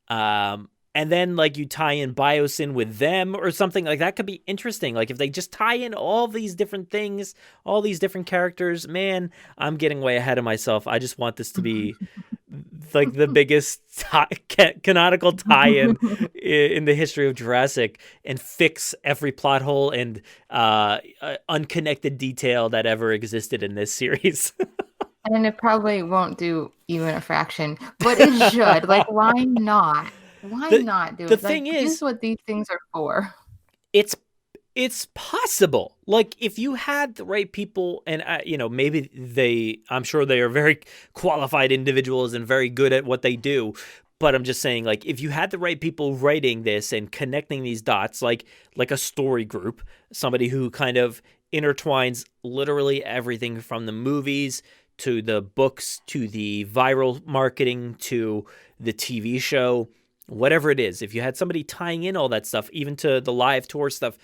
And then like you tie in Biosyn with them or something like that could be interesting. Like if they just tie in all these different things, all these different characters, man, I'm getting way ahead of myself. I just want this to be like the biggest canonical tie-in in the history of Jurassic and fix every plot hole and unconnected detail that ever existed in this series. And it probably won't do even a fraction, but it should. Like, why not? Why not do it? The thing is, this is what these things are for. It's possible. Like if you had the right people, and maybe I'm sure they are very qualified individuals and very good at what they do. But I'm just saying, like if you had the right people writing this and connecting these dots, like a story group, somebody who kind of intertwines literally everything from the movies to the books to the viral marketing to the TV show. Whatever it is, if you had somebody tying in all that stuff, even to the live tour stuff,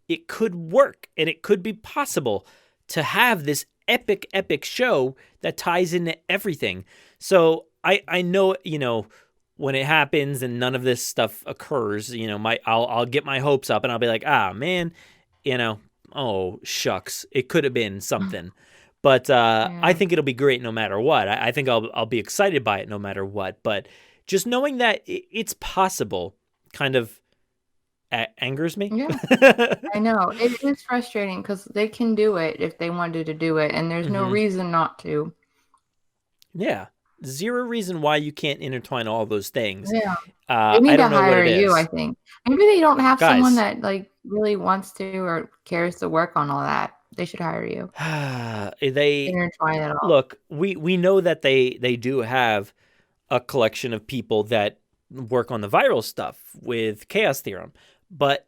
it could work and it could be possible to have this epic show that ties into everything. So I know, when it happens and none of this stuff occurs, I'll get my hopes up and I'll be like, man, oh shucks, it could have been something. But I think it'll be great no matter what. I think I'll be excited by it no matter what. But just knowing that it's possible kind of angers me. Yeah, I know. It is frustrating because they can do it if they wanted to do it, and there's no reason not to. Yeah. Zero reason why you can't intertwine all those things. Yeah. They need to hire you, I think. Maybe they don't have someone that like really wants to or cares to work on all that. They should hire you. They intertwine it all. Look, we know that they do have a collection of people that work on the viral stuff with Chaos Theorem, but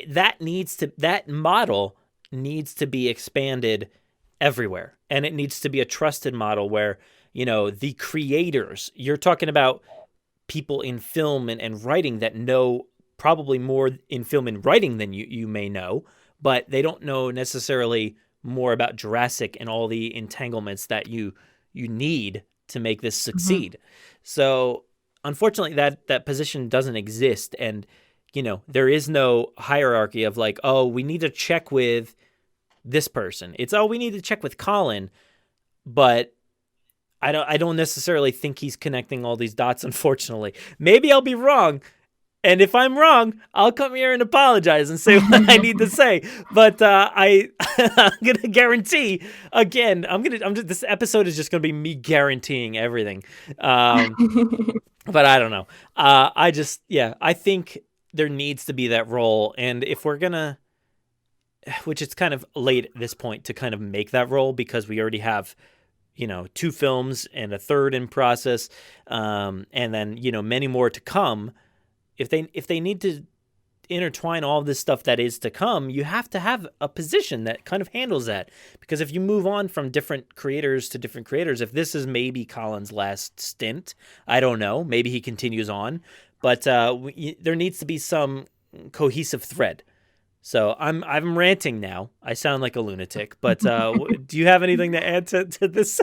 that model needs to be expanded everywhere, and it needs to be a trusted model where the creators, you're talking about people in film and writing that know probably more in film and writing than you may know, but they don't know necessarily more about Jurassic and all the entanglements that you need to make this succeed. So unfortunately that position doesn't exist. And, there is no hierarchy of like, oh, we need to check with this person. It's, oh, we need to check with Colin. But I don't necessarily think he's connecting all these dots, unfortunately. Maybe I'll be wrong. And if I'm wrong, I'll come here and apologize and say what I need to say. But I'm gonna guarantee again. This episode is just gonna be me guaranteeing everything. But I don't know. I think there needs to be that role, and if we're gonna, which it's kind of late at this point to kind of make that role because we already have, 2 films and a third in process, and then many more to come. If they need to intertwine all this stuff that is to come, you have to have a position that kind of handles that. Because if you move on from different creators to different creators, if this is maybe Colin's last stint, I don't know, maybe he continues on, but there needs to be some cohesive thread. So I'm ranting now. I sound like a lunatic, but do you have anything to add to this?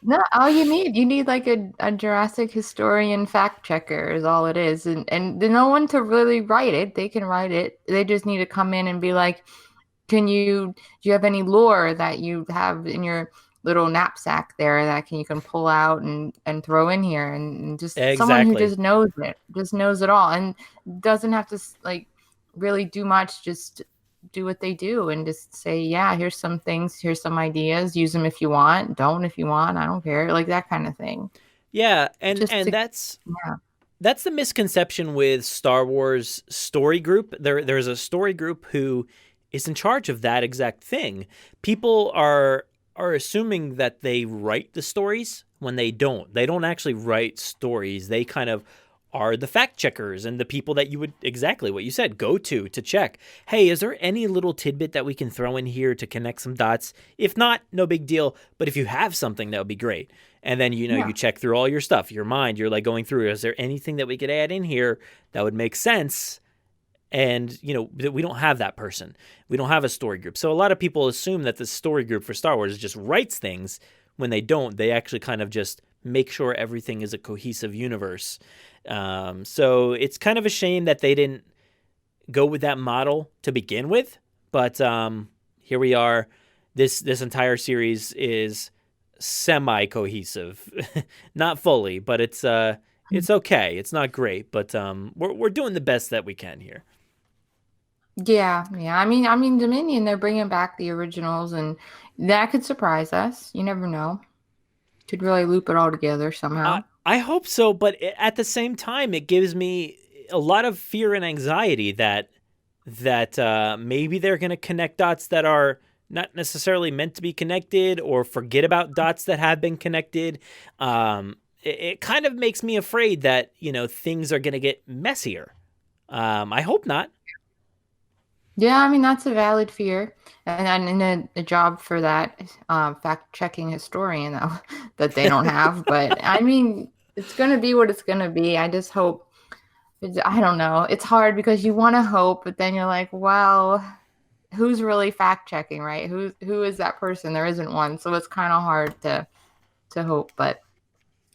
No, all you need like a Jurassic historian fact checker is all it is. And no one to really write it. They can write it. They just need to come in and be like, do you have any lore that you have in your little knapsack there that you can pull out and throw in here, and just someone who just knows it all and doesn't have to like really do much, just do what they do and just say, yeah, here's some things, here's some ideas, use them if you want, don't if you want, I don't care, like that kind of thing. Yeah, that's the misconception with Star Wars story group. There's a story group who is in charge of that exact thing. People are assuming that they write the stories when they don't. They don't actually write stories. They kind of are the fact checkers and the people that you would, exactly what you said, go to check. Hey, is there any little tidbit that we can throw in here to connect some dots? If not, no big deal. But if you have something, that would be great. And then, you check through all your stuff, your mind, you're like going through, is there anything that we could add in here that would make sense? And, we don't have that person. We don't have a story group. So a lot of people assume that the story group for Star Wars just writes things when they don't. They actually kind of just make sure everything is a cohesive universe. So it's kind of a shame that they didn't go with that model to begin with. But here we are. This entire series is semi-cohesive, not fully, but it's okay. It's not great, but we're doing the best that we can here. Yeah. I mean, Dominion, they're bringing back the originals, and that could surprise us. You never know. Could really loop it all together somehow. I hope so, but at the same time, it gives me a lot of fear and anxiety that maybe they're going to connect dots that are not necessarily meant to be connected, or forget about dots that have been connected. It kind of makes me afraid that, things are going to get messier. I hope not. Yeah, I mean, that's a valid fear. And a job for that fact-checking historian that they don't have. But, I mean, it's going to be what it's going to be. I just hope, I don't know. It's hard because you want to hope, but then you're like, well, who's really fact-checking, right? Who is that person? There isn't one. So it's kind of hard to hope. But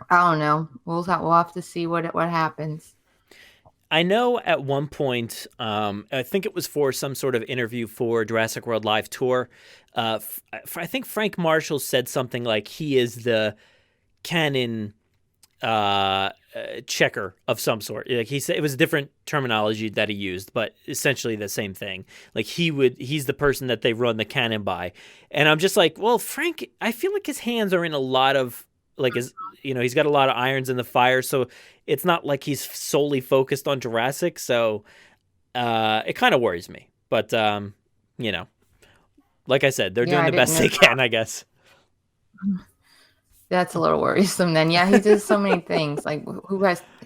I don't know. We'll have to see what happens. I know at one point, I think it was for some sort of interview for Jurassic World Live Tour, I think Frank Marshall said something like he is the canon checker of some sort. Like he said, it was a different terminology that he used, but essentially the same thing. Like he's the person that they run the canon by. And I'm just like, well, Frank, I feel like his hands are in a lot of, like, he's got a lot of irons in the fire, so it's not like he's solely focused on Jurassic, so it kind of worries me. But, like I said, they're doing the best they can, I guess. That's a little worrisome then. Yeah, he does so many things. Like,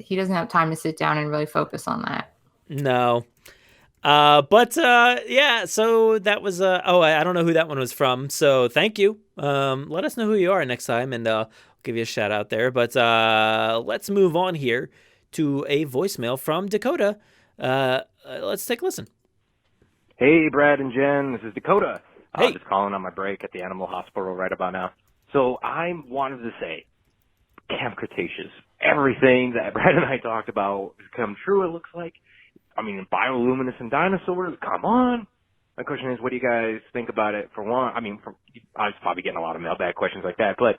he doesn't have time to sit down and really focus on that. No. Yeah, so that was, I don't know who that one was from, so thank you. Let us know who you are next time, and I'll give you a shout out there. But let's move on here to a voicemail from Dakota. Let's take a listen. Hey, Brad and Jen, this is Dakota. Hey. Just calling on my break at the animal hospital right about now. So I wanted to say, Camp Cretaceous, everything that Brad and I talked about has come true, it looks like. I mean, bioluminescent dinosaurs, come on. My question is, what do you guys think about it? For one, I was probably getting a lot of mailbag questions like that, but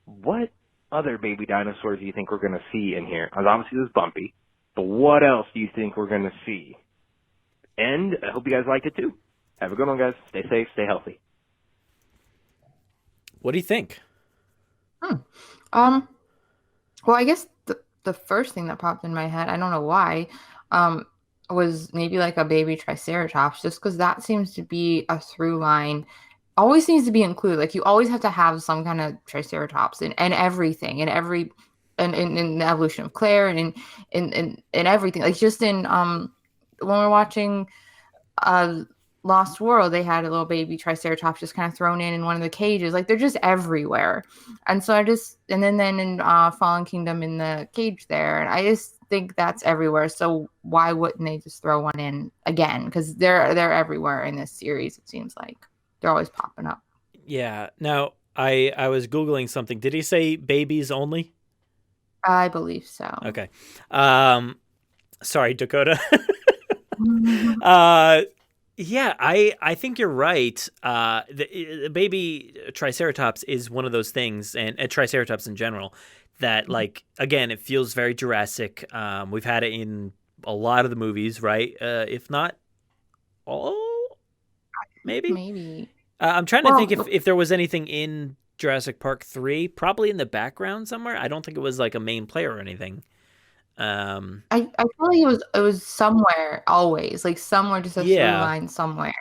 what other baby dinosaurs do you think we're going to see in here? Obviously, there's Bumpy, but what else do you think we're going to see? And I hope you guys liked it too. Have a good one, guys. Stay safe, stay healthy. What do you think? Well, I guess the first thing that popped in my head, I don't know why, was maybe like a baby Triceratops, just because that seems to be a through line. Always seems to be included. Like, you always have to have some kind of Triceratops in everything, in the evolution of Claire, and in everything. Like, just in when we're watching Lost World, they had a little baby Triceratops just kind of thrown in one of the cages. Like, they're just everywhere. And so and then in Fallen Kingdom, in the cage there, and I just think that's everywhere. So why wouldn't they just throw one in again? Because they're everywhere in this series. It seems like they're always popping up. Yeah. Now I was Googling something. Did he say babies only? I believe so. Okay. Sorry, Dakota. Yeah, I think you're right. The baby Triceratops is one of those things, and Triceratops in general, that, like, again, it feels very Jurassic. We've had it in a lot of the movies, right? If not all, maybe. Maybe. I'm trying to think if there was anything in Jurassic Park 3, probably in the background somewhere. I don't think it was like a main player or anything. I feel like it was somewhere, always, like somewhere, just a through line somewhere.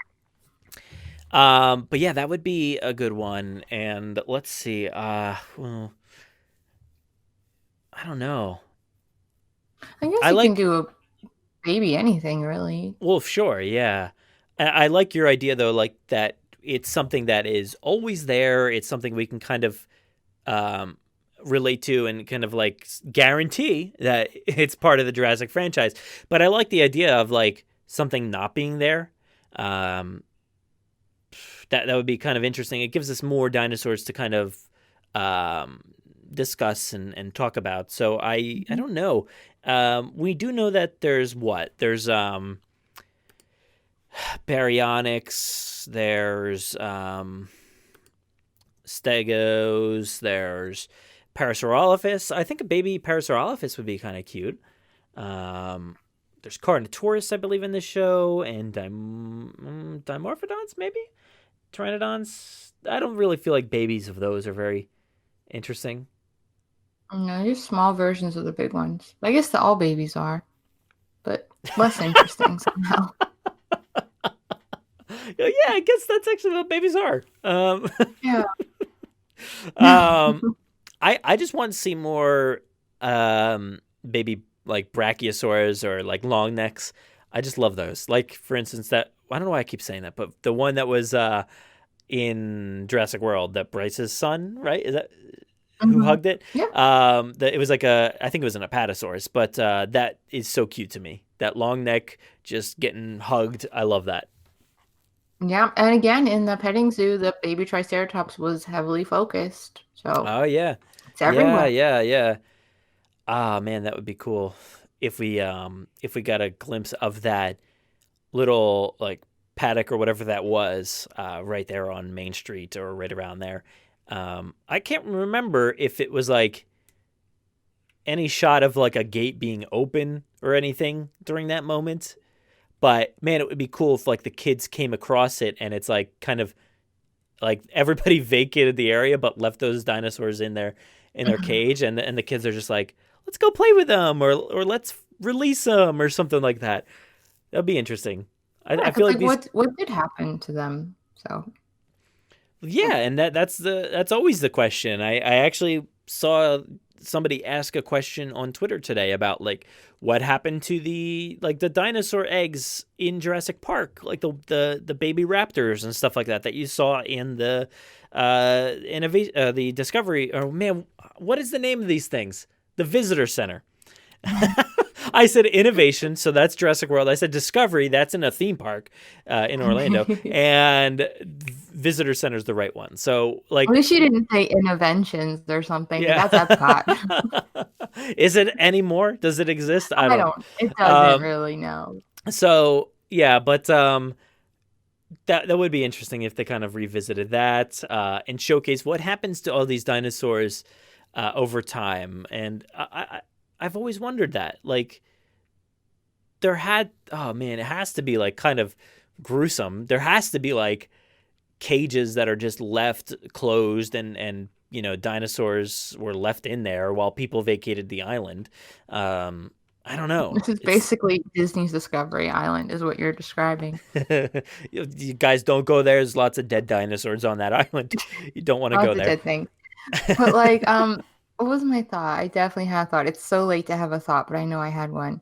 But yeah, that would be a good one. And let's see. Well, I don't know. I guess you can do a baby anything, really. Well, sure, yeah. I like your idea though, like that it's something that is always there. It's something we can kind of relate to and kind of like guarantee that it's part of the Jurassic franchise. But I like the idea of like something not being there. That would be kind of interesting. It gives us more dinosaurs to kind of discuss and talk about. So I don't know. We do know that there's baryonyx, there's stegos, there's Parasaurolophus. I think a baby Parasaurolophus would be kind of cute. There's Carnotaurus, I believe, in this show, and Dimorphodons, maybe? Pteranodons. I don't really feel like babies of those are very interesting. No, there's small versions of the big ones. I guess all babies are, but less interesting somehow. Yeah, I guess that's actually what babies are. Yeah. I just want to see more baby like brachiosaurs or like long necks. I just love those. Like, for instance, that I don't know why I keep saying that, but the one that was in Jurassic World, that Bryce's son, right? Is that who hugged it? Yeah. It was like I think it was an apatosaurus, but that is so cute to me. That long neck just getting hugged. I love that. Yeah, and again, in the petting zoo, the baby Triceratops was heavily focused. So Oh yeah. it's everywhere. Yeah. Ah man, that would be cool if we got a glimpse of that little like paddock or whatever that was right there on Main Street or right around there. I can't remember if it was like any shot of like a gate being open or anything during that moment. But man, it would be cool if like the kids came across it and it's like kind of like everybody vacated the area but left those dinosaurs in their cage, and the kids are just like, let's go play with them or let's release them or something like that. That'd be interesting. I feel like what did happen to them? So yeah, and that's always the question. I actually saw somebody ask a question on Twitter today about like what happened to the dinosaur eggs in Jurassic Park, like the baby raptors and stuff like that you saw in the the Discovery. Oh man, what is the name of these things? The Visitor Center. I said innovation, so that's Jurassic World. I said Discovery, that's in a theme park in Orlando, and Visitor Center is the right one. So, like, at least you didn't say interventions or something. Yeah. That's Epcot. Is it anymore? Does it exist? I don't. It doesn't really know. So yeah, but that would be interesting if they kind of revisited that and showcase what happens to all these dinosaurs over time. And I've always wondered that, like, it has to be like kind of gruesome. There has to be like cages that are just left closed and dinosaurs were left in there while people vacated the island. I don't know. This is basically Disney's Discovery Island is what you're describing. You guys don't go there. There's lots of dead dinosaurs on that island. You don't want to go there. Dead things. But like, what was my thought? I definitely had a thought. It's so late to have a thought, but I know I had one.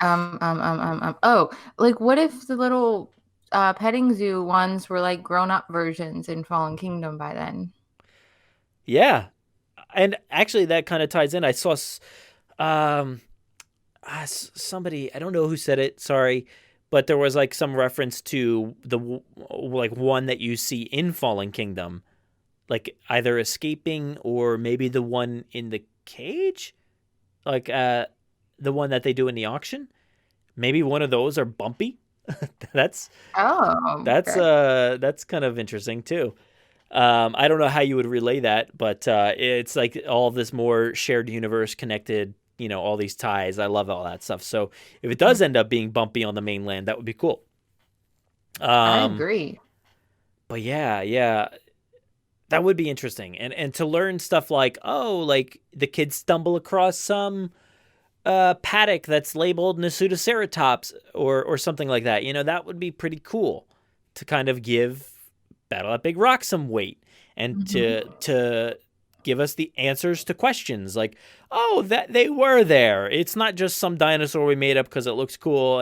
Oh, like what if the little petting zoo ones were like grown-up versions in Fallen Kingdom by then? Yeah. And actually that kind of ties in. I saw somebody, I don't know who said it, sorry, but there was like some reference to the like one that you see in Fallen Kingdom, like either escaping or maybe the one in the cage, like the one that they do in the auction. Maybe one of those are Bumpy. that's kind of interesting too. I don't know how you would relay that, but it's like all this more shared universe connected, all these ties. I love all that stuff. So if it does end up being Bumpy on the mainland, that would be cool. I agree. But yeah, that would be interesting. And to learn stuff like, like the kids stumble across some paddock that's labeled Nasutoceratops or something like that. That would be pretty cool to kind of give Battle at Big Rock some weight and to give us the answers to questions like, that they were there. It's not just some dinosaur we made up because it looks cool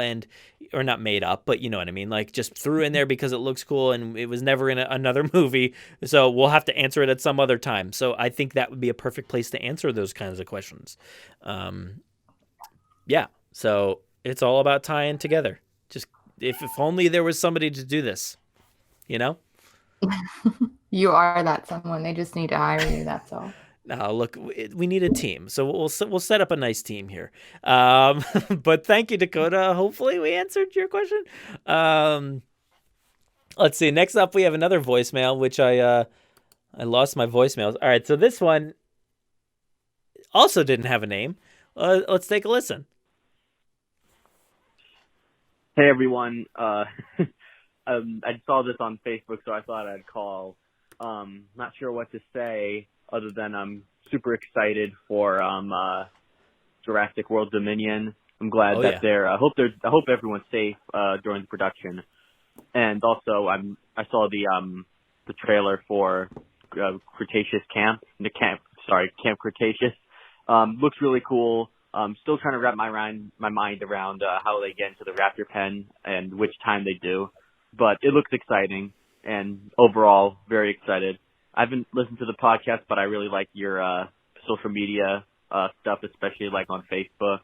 or not made up, but you know what I mean? Like just threw in there because it looks cool and it was never in another movie. So we'll have to answer it at some other time. So I think that would be a perfect place to answer those kinds of questions. Yeah. So it's all about tying together. Just if only there was somebody to do this, You are that someone. They just need to hire you. That's all. No, look, we need a team, so we'll set up a nice team here. But thank you, Dakota. Hopefully, we answered your question. Let's see. Next up, we have another voicemail, which I lost my voicemails. All right, so this one also didn't have a name. Let's take a listen. Hey everyone, I saw this on Facebook, so I thought I'd call. Not sure what to say other than I'm super excited for Jurassic World Dominion. I'm glad that they're. I hope everyone's safe during the production. And also, I saw the trailer for Cretaceous Camp Cretaceous. Looks really cool. Still trying to wrap my mind around how they get into the raptor pen and which time they do, but it looks exciting and overall very excited. I haven't listened to the podcast, but I really like your social media stuff, especially like on Facebook.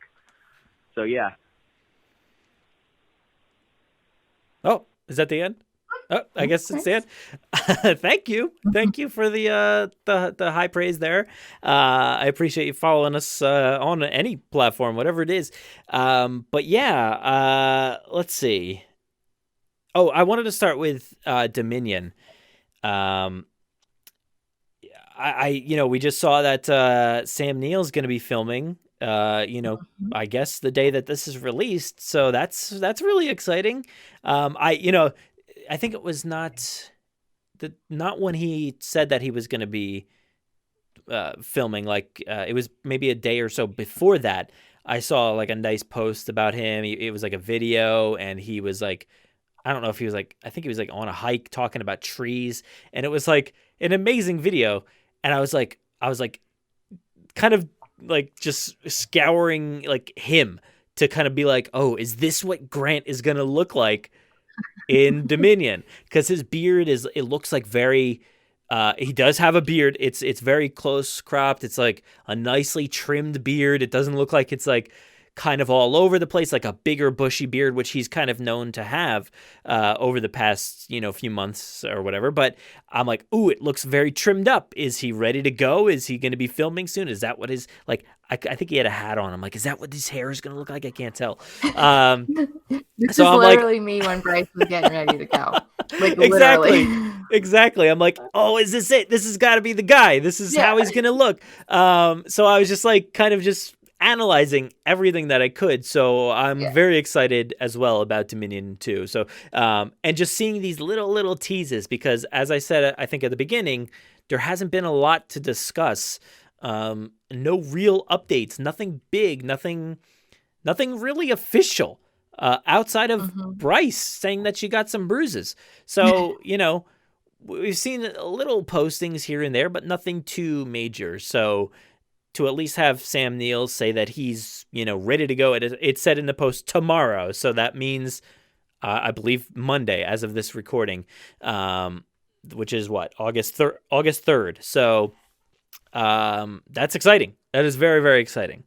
So yeah. Oh, is that the end? Oh, I guess it's the end. Thank you for the high praise there. I appreciate you following us on any platform, whatever it is. But yeah, let's see. Oh, I wanted to start with Dominion. We just saw that Sam Neill's going to be filming. I guess the day that this is released, so that's really exciting. I think it was not when he said that he was going to be filming. Like it was maybe a day or so before that. I saw like a nice post about him. It was like a video, and he was like, I don't know if he was like, I think he was like on a hike talking about trees, and it was like an amazing video. And I was like, kind of like just scouring like him to kind of be like, oh, is this what Grant is gonna look like in Dominion? Because his beard it looks like very he does have a beard. It's very close cropped. It's like a nicely trimmed beard. It doesn't look like it's like kind of all over the place, like a bigger bushy beard, which he's kind of known to have over the past few months or whatever. But I'm like, ooh, it looks very trimmed up. Is he ready to go? Is he going to be filming soon? Is that what his like? I think he had a hat on. I'm like, is that what his hair is going to look like? I can't tell. This is literally me when Bryce was getting ready to go. Like literally. Exactly. I'm like, oh, is this it? This has got to be the guy. This is how he's going to look. So I was just like, kind of just analyzing everything that I could. So I'm very excited as well about Dominion 2. So, and just seeing these little teases, because as I said, I think at the beginning, there hasn't been a lot to discuss. No real updates, nothing big, nothing really official, outside of Bryce saying that she got some bruises. So, we've seen little postings here and there, but nothing too major. So, to at least have Sam Neill say that he's, ready to go. It said in the post tomorrow. So that means, I believe Monday as of this recording, which is what, August 3rd. So that's exciting. That is very, very exciting.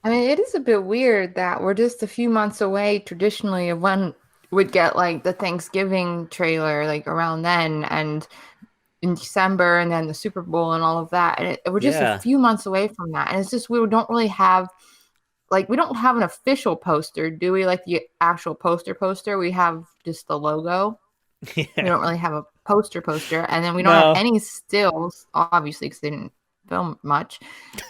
I mean, it is a bit weird that we're just a few months away traditionally of when we'd get like the Thanksgiving trailer, like around then, and in December, and then the Super Bowl and all of that. And we're just a few months away from that. And it's just, we don't really have, we don't have an official poster, do we? Like the actual poster. We have just the logo. Yeah. We don't really have a poster. And then we don't have any stills, obviously, because they didn't film much.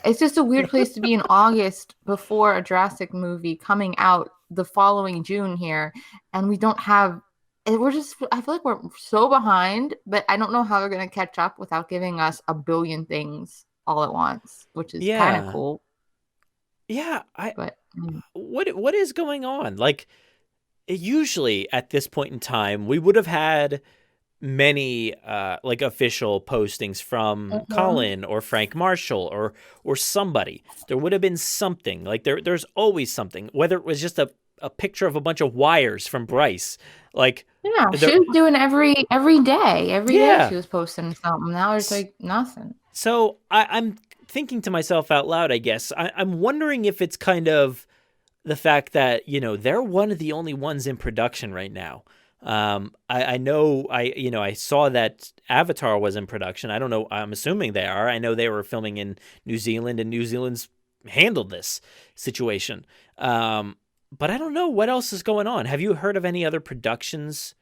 It's just a weird place to be in August before a Jurassic movie coming out the following June here. And we don't have, I feel like we're so behind, but I don't know how they're going to catch up without giving us a billion things all at once, which is kind of cool. Yeah. What is going on? Like, usually at this point in time, we would have had many official postings from Colin or Frank Marshall or somebody. There would have been something. Like there's always something, whether it was just a picture of a bunch of wires from Bryce. She was doing every day. Every day she was posting something. Now it's like nothing. So I'm thinking to myself out loud, I guess. I'm wondering if it's kind of the fact that, they're one of the only ones in production right now. I know I saw that Avatar was in production. I don't know. I'm assuming they are. I know they were filming in New Zealand, and New Zealand's handled this situation. But I don't know what else is going on. Have you heard of any other productions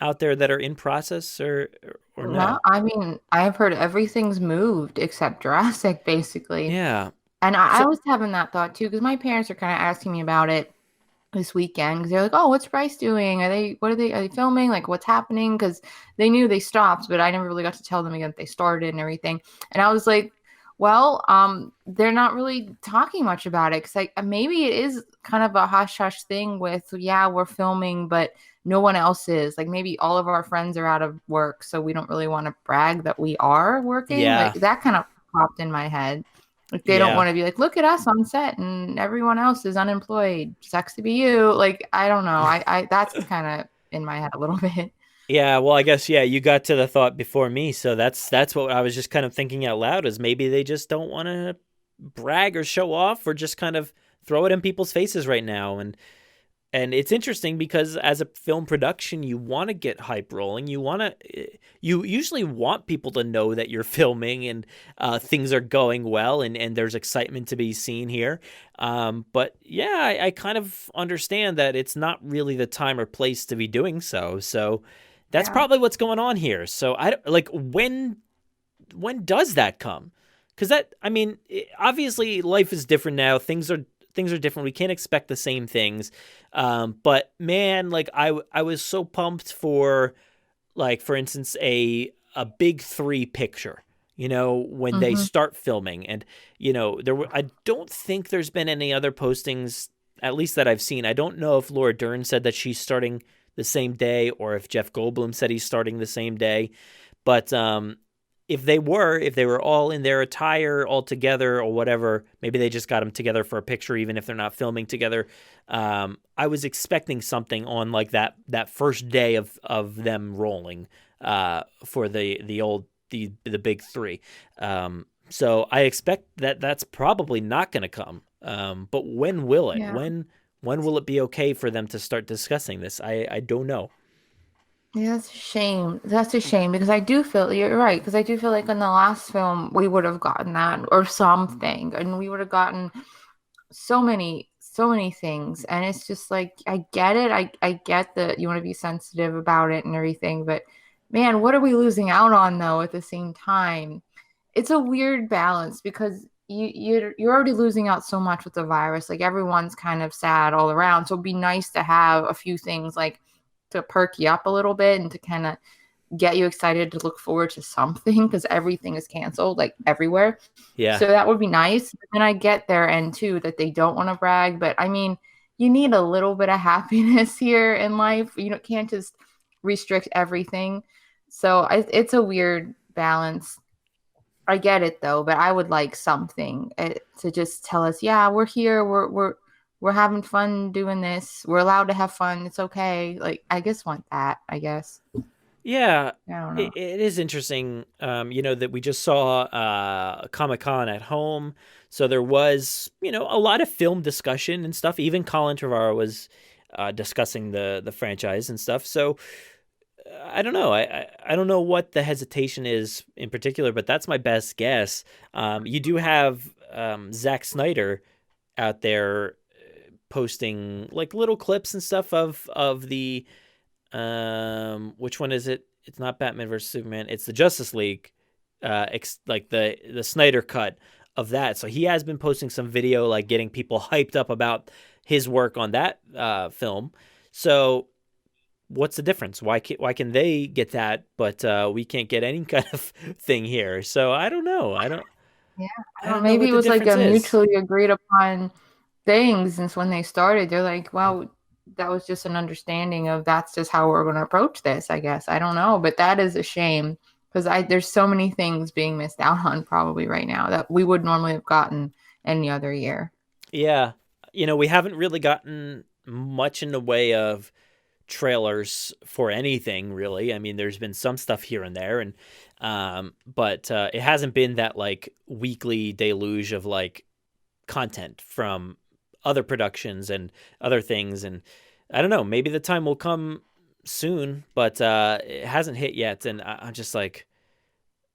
out there that are in process or No, no? I mean, I've heard everything's moved except Jurassic, basically. Yeah. And I So was having that thought too, because my parents are kind of asking me about it this weekend because they're like, "Oh, what's Bryce doing? Are they filming? Like, what's happening?" Because they knew they stopped, but I never really got to tell them again that they started and everything. And I was like, "Well, they're not really talking much about it because like maybe it is kind of a hush hush thing with yeah, we're filming, but no one else is. Like maybe all of our friends are out of work, so we don't really want to brag that we are working. Like yeah, that kind of popped in my head." Like they don't yeah. want to be like, look at us on set and everyone else is unemployed. Sucks to be you. Like, I don't know. I that's kind of in my head a little bit. Yeah, well, I guess yeah, you got to the thought before me, so that's what I was just kind of thinking out loud is maybe they just don't want to brag or show off or just kind of throw it in people's faces right now. And it's interesting because as a film production, you want to get hype rolling. You usually want people to know that you're filming and things are going well and there's excitement to be seen here. But yeah, I kind of understand that it's not really the time or place to be doing so. So that's Yeah. probably what's going on here. So I don't- like when does that come? Because obviously life is different now. Things are different. We can't expect the same things. But man, like I was so pumped for like for instance a big three picture. When they Hmm. start filming, and I don't think there's been any other postings, at least that I've seen. I don't know if Laura Dern said that she's starting the same day, or if Jeff Goldblum said he's starting the same day. But if they were all in their attire all together or whatever, maybe they just got them together for a picture, even if they're not filming together. I was expecting something on like that first day of them rolling for the big three. So I expect that's probably not going to come. But when will it? Yeah. When will it be okay for them to start discussing this? I don't know. Yeah, that's a shame. That's a shame because I do feel you're right. Because I do feel like in the last film we would have gotten that or something, and we would have gotten so many things. And it's just like I get it. I get that you want to be sensitive about it and everything, but man, what are we losing out on though at the same time? It's a weird balance because you're already losing out so much with the virus. Like everyone's kind of sad all around. So it'd be nice to have a few things like to perk you up a little bit and to kind of get you excited to look forward to something because everything is canceled like everywhere. Yeah. So that would be nice. And I get their end too that they don't want to brag, but I mean, you need a little bit of happiness here in life. You can't just restrict everything. So it's a weird balance. I get it though, but I would like something to just tell us, yeah, we're here, we're having fun doing this. We're allowed to have fun. It's okay. Like I just want that, I guess. Yeah, I don't know. it is interesting, that we just saw Comic-Con at home. So there was, a lot of film discussion and stuff. Even Colin Trevorrow was discussing the franchise and stuff. So I don't know. I don't know what the hesitation is in particular, but that's my best guess. You do have Zack Snyder out there posting like little clips and stuff of the which one is it? It's not Batman versus Superman. It's the Justice League, like the Snyder cut of that. So he has been posting some video, like getting people hyped up about his work on that film. So what's the difference? Why can they get that, but we can't get any kind of thing here? So I don't know. Yeah. I I don't don't know. know Maybe what it the was like difference a is. mutually agreed upon thing since when they started. They're like, well, that was just an understanding of that's just how we're going to approach this, I guess. I don't know. But that is a shame because there's so many things being missed out on probably right now that we would normally have gotten any other year. Yeah, we haven't really gotten much in the way of trailers for anything really. I mean, there's been some stuff here and there, and but it hasn't been that like weekly deluge of like content from other productions and other things. And I don't know, maybe the time will come soon, but it hasn't hit yet, and I'm just like,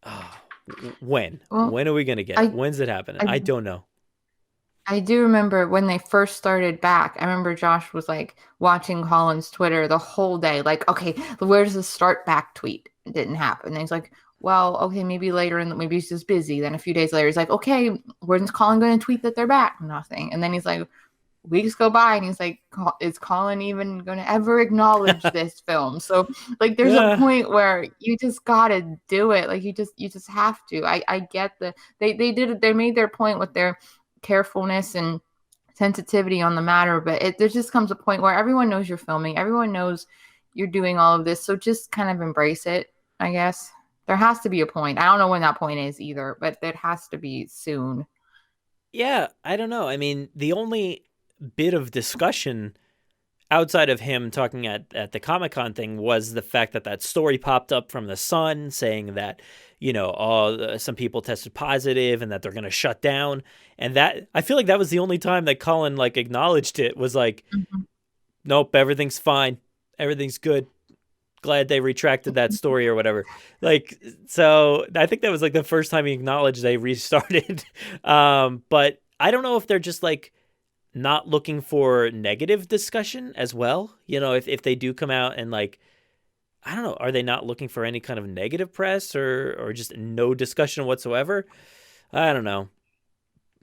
oh, when? Well, When are we gonna get it? When's it happening? I don't know. I do remember when they first started back. I remember Josh was like watching Colin's Twitter the whole day, like, okay, where's the start back tweet? It didn't happen. And he's like, well, okay, maybe later, and maybe he's just busy. Then a few days later, he's like, okay, when's Colin going to tweet that they're back? Nothing. And then he's like, weeks go by, and he's like, is Colin even going to ever acknowledge this film? So like, there's a point where you just gotta do it. Like you just have to. I get they did it. They made their point with their carefulness and sensitivity on the matter, but there just comes a point where everyone knows you're filming, everyone knows you're doing all of this, so just kind of embrace it. I guess there has to be a point. I don't know when that point is either, but it has to be soon. Yeah, I don't know. I mean, the only bit of discussion outside of him talking at the Comic-Con thing was the fact that story popped up from the Sun saying that, some people tested positive and that they're going to shut down. And that, I feel like that was the only time that Colin like acknowledged it, was like, nope, everything's fine. Everything's good. Glad they retracted that story or whatever. Like, so I think that was like the first time he acknowledged they restarted. But I don't know if they're just like not looking for negative discussion as well. If they do come out and like, I don't know, are they not looking for any kind of negative press or just no discussion whatsoever? I don't know.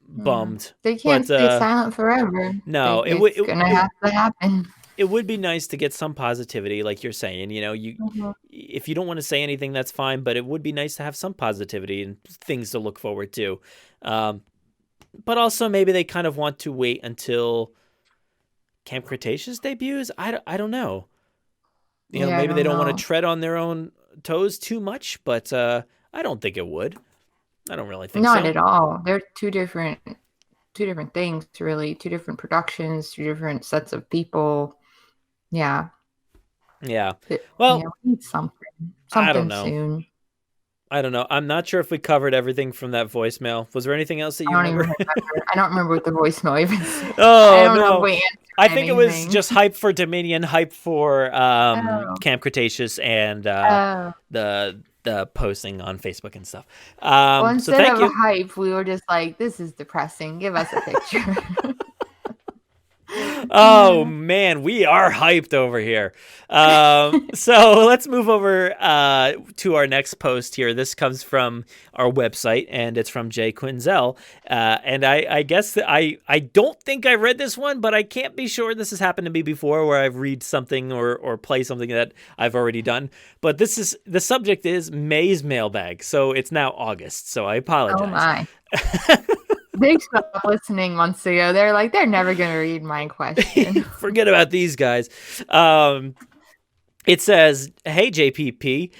Bummed. They can't stay silent forever. No, it's gonna have to happen. It would be nice to get some positivity, like you're saying. If you don't want to say anything, that's fine, but it would be nice to have some positivity and things to look forward to. But also maybe they kind of want to wait until Camp Cretaceous debuts. I don't know. Maybe they don't want to tread on their own toes too much, but I don't think it would. I don't really think so. Not at all. They're two different things, really. Two different productions, two different sets of people. Yeah. Yeah. Well, we need something I don't know. Soon. I don't know. I'm not sure if we covered everything from that voicemail. Was there anything else that you remember? I don't remember what the voicemail even said. Oh, I don't no. know if we answered I think anything. It was just hype for Dominion, hype for Camp Cretaceous, and the posting on Facebook and stuff. Well, instead so of hype, we were just like, this is depressing. Give us a picture. Oh man, we are hyped over here. So let's move over to our next post here. This comes from our website, and it's from Jay Quinzel. And I guess I don't think I read this one, but I can't be sure. This has happened to me before, where I've read something or play something that I've already done. But the subject is May's mailbag, so it's now August. So I apologize. Oh my. They stopped listening months ago. They're like, they're never going to read my question. Forget about these guys. It says, hey, JPP,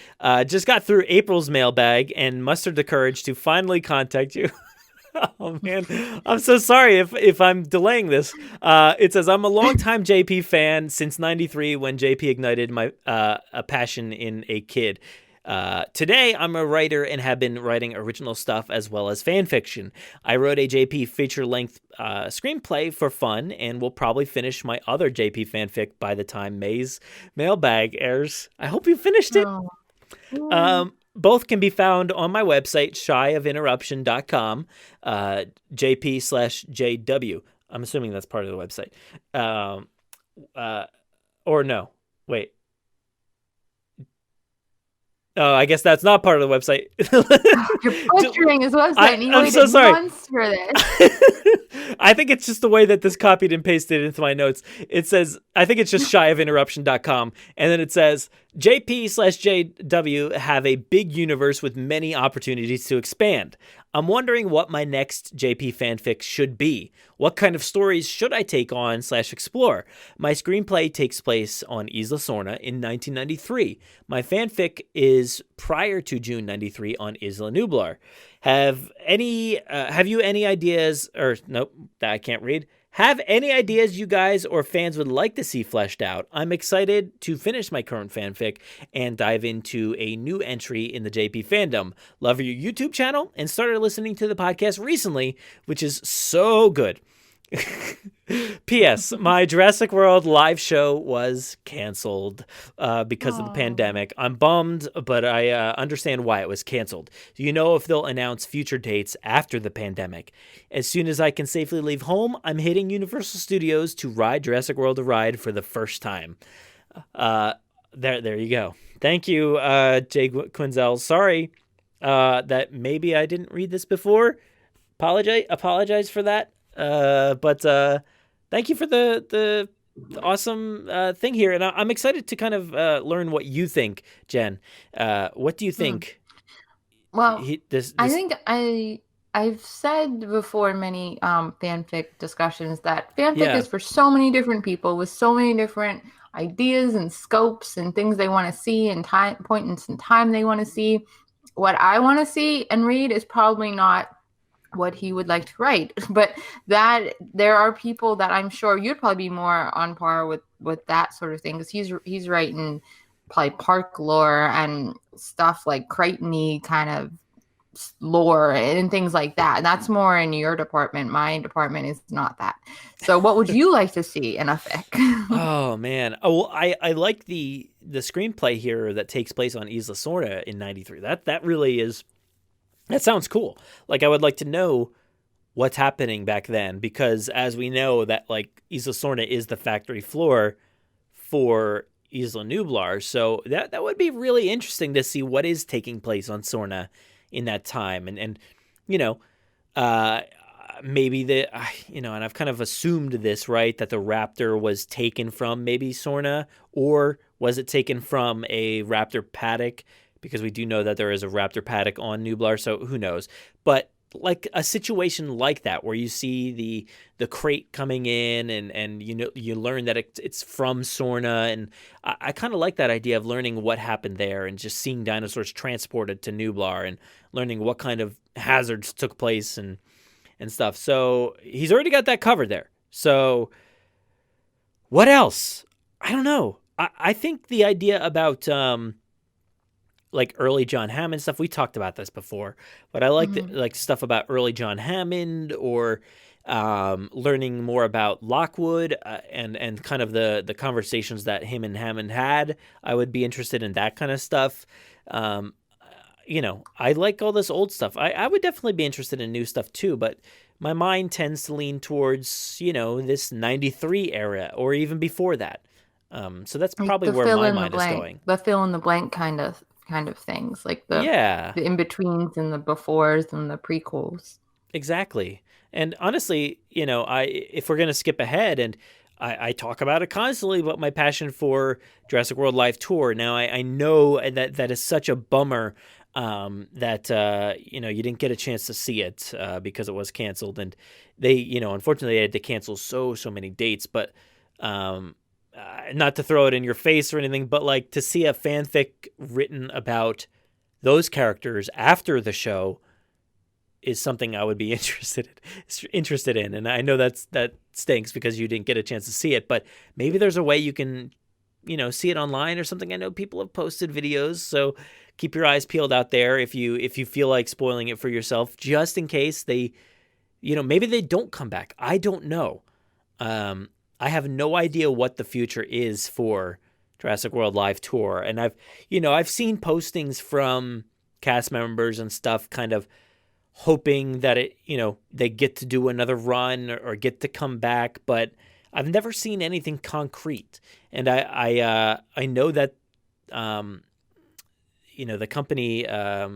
just got through April's mailbag and mustered the courage to finally contact you. Oh, man. I'm so sorry if I'm delaying this. It says, I'm a longtime JP fan since 93 when JP ignited my a passion in a kid. Today, I'm a writer and have been writing original stuff as well as fan fiction. I wrote a JP feature-length screenplay for fun and will probably finish my other JP fanfic by the time May's mailbag airs. I hope you finished it. Both can be found on my website, shyofinterruption.com, JP/JW. I'm assuming that's part of the website. Or no. Wait. Oh, I guess that's not part of the website. You're butchering his website. And you I'm waited so sorry. months for this. I think it's just the way that this copied and pasted into my notes. It says, I think it's just shyofinterruption.com. And then it says, JP/JW have a big universe with many opportunities to expand. I'm wondering what my next JP fanfic should be. What kind of stories should I take on / explore? My screenplay takes place on Isla Sorna in 1993. My fanfic is prior to June 93 on Isla Nublar. Have you any ideas, or nope, that I can't read. Have any ideas you guys or fans would like to see fleshed out? I'm excited to finish my current fanfic and dive into a new entry in the JP fandom. Love your YouTube channel and started listening to the podcast recently, which is so good. P.S. My Jurassic World live show was canceled because of the pandemic. I'm bummed, but I understand why it was canceled. Do you know if they'll announce future dates after the pandemic? As soon as I can safely leave home, I'm hitting Universal Studios to ride Jurassic World a ride for the first time. There you go. Thank you, Jay Quinzel. Sorry that maybe I didn't read this before. Apologize for that. But thank you for the awesome thing here, and I'm excited to kind of learn what you think, Jen. What do you think? Well, I think I've said before in many fanfic discussions that fanfic is for so many different people with so many different ideas and scopes and things they want to see and points in time they want to see. What I want to see and read is probably not what he would like to write, but that there are people that I'm sure you'd probably be more on par with that sort of thing, because he's writing probably park lore and stuff like Crichton-y kind of lore and things like that. And that's more in your department. My department is not that. So what would you like to see in a fic? Oh man. Oh, well, I like the screenplay here that takes place on Isla Sorna in 93. That really is, that sounds cool. Like, I would like to know what's happening back then, because as we know that, like, Isla Sorna is the factory floor for Isla Nublar. So that would be really interesting to see what is taking place on Sorna in that time. And you know, maybe and I've kind of assumed this, right, that the raptor was taken from maybe Sorna, or was it taken from a raptor paddock? Because we do know that there is a raptor paddock on Nublar, so who knows? But like a situation like that, where you see the crate coming in, and you learn that it's from Sorna, and I kind of like that idea of learning what happened there, and just seeing dinosaurs transported to Nublar, and learning what kind of hazards took place and stuff. So he's already got that covered there. So what else? I don't know. I think the idea about like early John Hammond stuff, we talked about this before, but I like like stuff about early John Hammond, or learning more about Lockwood and kind of the conversations that him and Hammond had. I would be interested in that kind of stuff. I like all this old stuff. I would definitely be interested in new stuff too, but my mind tends to lean towards, this 93 era, or even before that. So that's probably where my mind is going. The fill in the blank kind of things, like the in-betweens and the befores and the prequels. Exactly. And honestly, if we're going to skip ahead, and I talk about it constantly, but my passion for Jurassic World Live Tour. Now, I know that is such a bummer that, you didn't get a chance to see it because it was canceled. And they, unfortunately, they had to cancel so many dates. But not to throw it in your face or anything, but like to see a fanfic written about those characters after the show is something I would be interested in. And I know that stinks because you didn't get a chance to see it, but maybe there's a way you can, see it online or something. I know people have posted videos, so keep your eyes peeled out there if you feel like spoiling it for yourself, just in case they, maybe they don't come back. I don't know. I have no idea what the future is for Jurassic World Live Tour. And I've seen postings from cast members and stuff kind of hoping that they get to do another run or get to come back, but I've never seen anything concrete. And I know that, the company,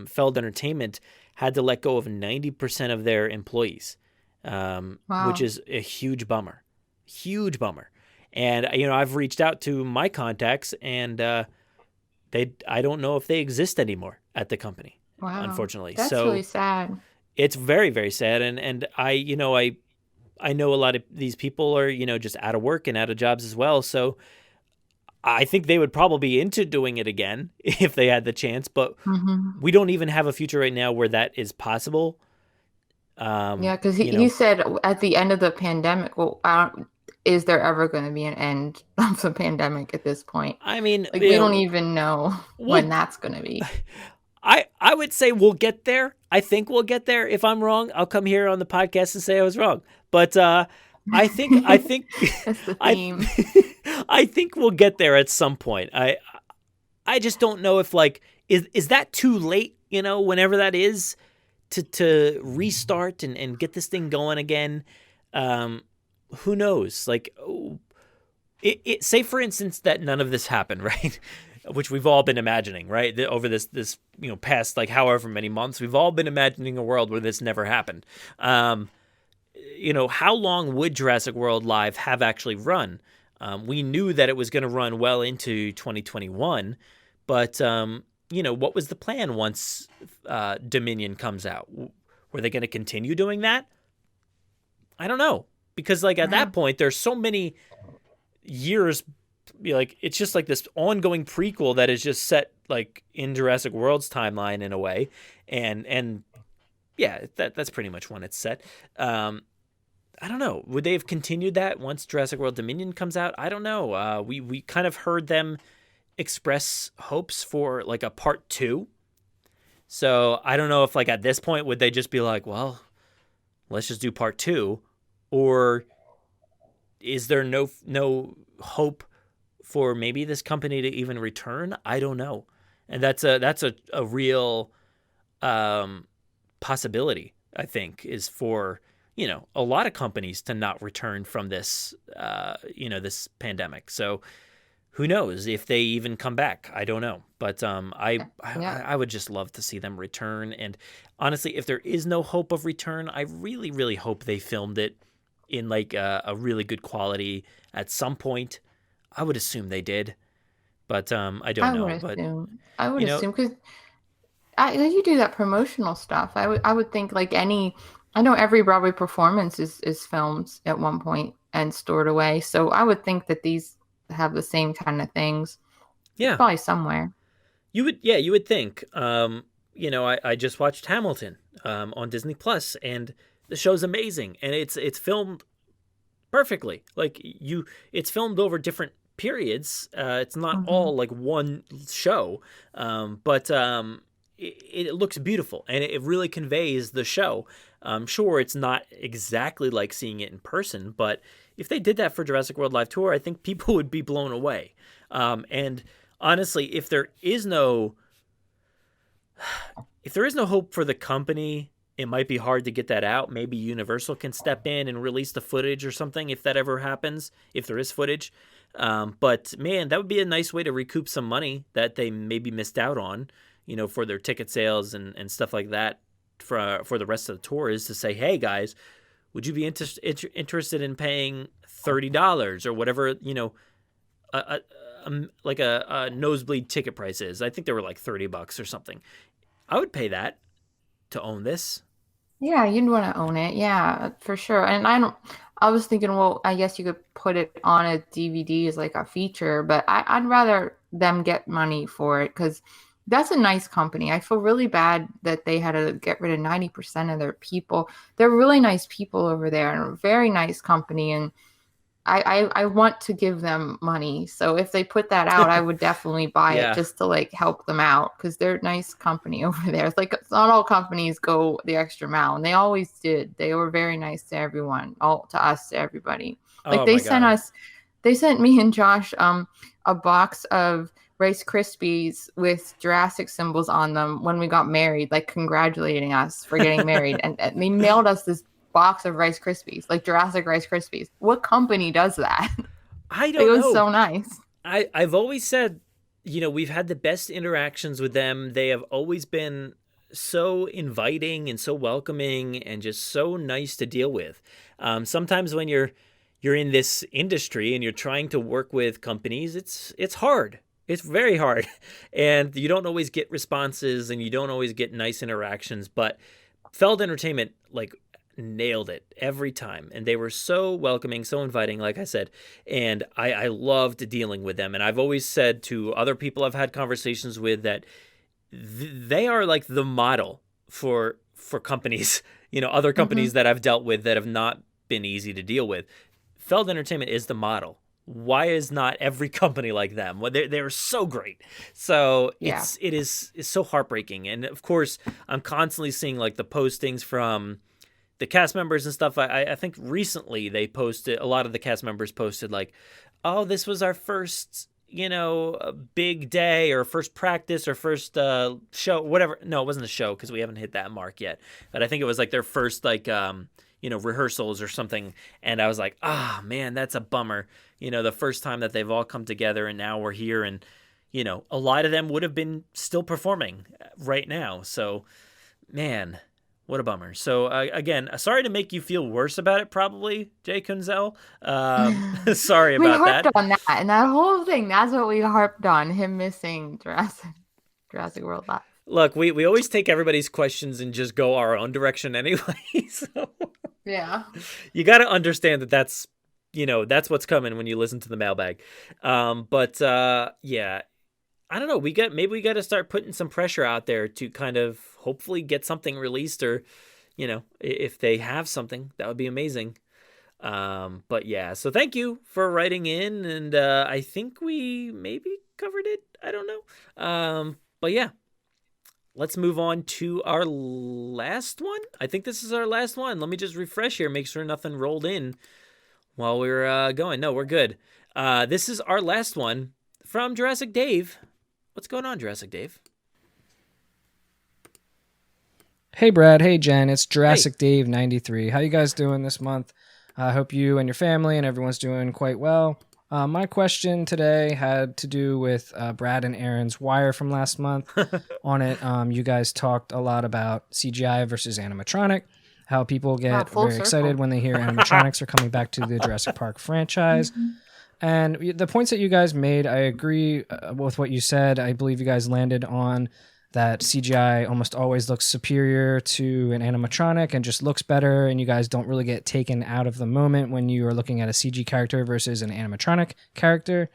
Feld Entertainment, had to let go of 90% of their employees, which is a huge bummer. Huge bummer. And I've reached out to my contacts, and I don't know if they exist anymore at the company. Wow, unfortunately. That's really sad. It's very, very sad. And I know a lot of these people are, just out of work and out of jobs as well. So I think they would probably be into doing it again if they had the chance, but we don't even have a future right now where that is possible. Because he said at the end of the pandemic, is there ever going to be an end of the pandemic at this point? I mean, we don't even know when that's going to be. I would say we'll get there. I think we'll get there. If I'm wrong, I'll come here on the podcast and say I was wrong. But That's the theme. I think we'll get there at some point. I just don't know if like is that too late, whenever that is to restart and get this thing going again. Who knows? Like say for instance that none of this happened, right? Which we've all been imagining, right? Over this past like however many months, we've all been imagining a world where this never happened. How long would Jurassic World Live have actually run? We knew that it was going to run well into 2021, but what was the plan once Dominion comes out? Were they going to continue doing that? I don't know, because like at that point, there's so many years. Like it's just like this ongoing prequel that is just set like in Jurassic World's timeline in a way, and yeah, that's pretty much when it's set. I don't know. Would they have continued that once Jurassic World Dominion comes out? I don't know. We kind of heard them express hopes for like a part 2. So I don't know if like at this point would they just be like, well, let's just do part 2, or is there no hope for maybe this company to even return? I don't know. And that's a real possibility, I think, is for a lot of companies to not return from this, this pandemic. So who knows if they even come back? I don't know. But I would just love to see them return. And honestly, if there is no hope of return, I really, really hope they filmed it in like a really good quality at some point. I would assume they did, but I don't know. I would assume because you do that promotional stuff. I would think like I know every Broadway performance is filmed at one point and stored away. So I would think that these have the same kind of things. Yeah. Probably somewhere. You would think. I just watched Hamilton on Disney Plus, and the show's amazing, and it's filmed perfectly. Like it's filmed over different periods. It's not all like one show, but it looks beautiful, and it really conveys the show. Sure, it's not exactly like seeing it in person, but if they did that for Jurassic World Live Tour, I think people would be blown away. And honestly, if there is no hope for the company, it might be hard to get that out. Maybe Universal can step in and release the footage or something if that ever happens, if there is footage. But man, that would be a nice way to recoup some money that they maybe missed out on, for their ticket sales and stuff like that for the rest of the tour, is to say, hey guys, would you be interested in paying $30 or whatever, like a nosebleed ticket price is? I think they were like $30 or something. I would pay that to own this. Yeah, you'd want to own it. Yeah, for sure. And I was thinking, well, I guess you could put it on a DVD as like a feature, but I'd rather them get money for it because that's a nice company. I feel really bad that they had to get rid of 90% of their people. They're really nice people over there and a very nice company. And I want to give them money. So if they put that out, I would definitely buy it just to like help them out because they're a nice company over there. It's like not all companies go the extra mile, and they always did. They were very nice to everyone, all to us, to everybody. Like they sent me and Josh a box of Rice Krispies with Jurassic symbols on them when we got married, like congratulating us for getting married, and they mailed us this box of Rice Krispies, like Jurassic Rice Krispies. What company does that? I don't know. It was so nice. I've always said, we've had the best interactions with them. They have always been so inviting and so welcoming and just so nice to deal with. Sometimes when you're in this industry and you're trying to work with companies, it's hard. It's very hard. And you don't always get responses and you don't always get nice interactions. But Feld Entertainment, like, nailed it every time. And they were so welcoming, so inviting, like I said. And I loved dealing with them. And I've always said to other people I've had conversations with that they are like the model for companies, other companies that I've dealt with that have not been easy to deal with. Feld Entertainment is the model. Why is not every company like them? Well, they're so great. So it's so heartbreaking. And of course, I'm constantly seeing like the postings from the cast members and stuff, I think recently they posted, a lot of the cast members posted like, oh, this was our first, big day or first practice or first show, whatever. No, it wasn't a show because we haven't hit that mark yet. But I think it was like their first like, rehearsals or something. And I was like, man, that's a bummer. The first time that they've all come together and now we're here and, a lot of them would have been still performing right now. So, man, what a bummer. So, again, sorry to make you feel worse about it, probably, Jay Kunzel. Sorry about that. We harped on that, and that whole thing, that's what we harped on, him missing Jurassic World Live. Look, we always take everybody's questions and just go our own direction anyway. So yeah. You got to understand that that's what's coming when you listen to the mailbag. Yeah. I don't know. Maybe we got to start putting some pressure out there to kind of hopefully get something released, or, if they have something, that would be amazing. But yeah, so thank you for writing in, and I think we maybe covered it. I don't know. But yeah, let's move on to our last one. I think this is our last one. Let me just refresh here, make sure nothing rolled in while we're going. No, we're good. This is our last one from Jurassic Dave. What's going on, Jurassic Dave? Hey, Brad. Hey, Jen. It's Jurassic Dave 93. How you guys doing this month? I hope you and your family and everyone's doing quite well. My question today had to do with Brad and Aaron's Wire from last month. On it, you guys talked a lot about CGI versus animatronic, how people get very excited when they hear animatronics are coming back to the Jurassic Park franchise. Mm-hmm. And the points that you guys made, I agree with what you said. I believe you guys landed on that CGI almost always looks superior to an animatronic and just looks better, and you guys don't really get taken out of the moment when you are looking at a CG character versus an animatronic character.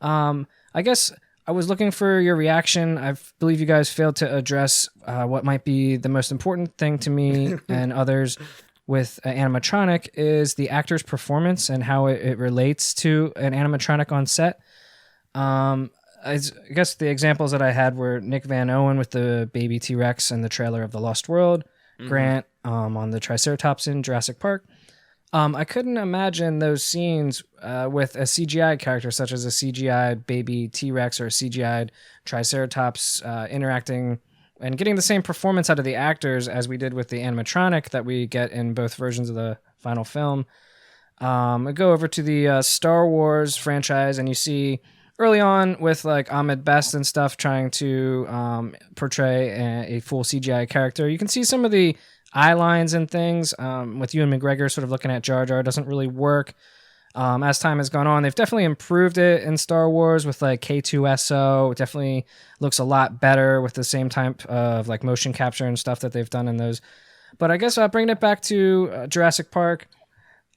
I guess I was looking for your reaction. I believe you guys failed to address what might be the most important thing to me and others with an animatronic is the actor's performance and how it relates to an animatronic on set. I guess the examples that I had were Nick Van Owen with the baby T-Rex in the trailer of The Lost World, Grant on the Triceratops in Jurassic Park. I couldn't imagine those scenes with a CGI character such as a CGI baby T-Rex or a CGI Triceratops interacting and getting the same performance out of the actors as we did with the animatronic that we get in both versions of the final film. I go over to the Star Wars franchise, and you see early on with like Ahmed Best and stuff trying to portray a full CGI character. You can see some of the eye lines and things with Ewan McGregor sort of looking at Jar Jar doesn't really work. As time has gone on, they've definitely improved it in Star Wars with like K2SO. It definitely looks a lot better with the same type of like motion capture and stuff that they've done in those. But I guess bringing it back to Jurassic Park,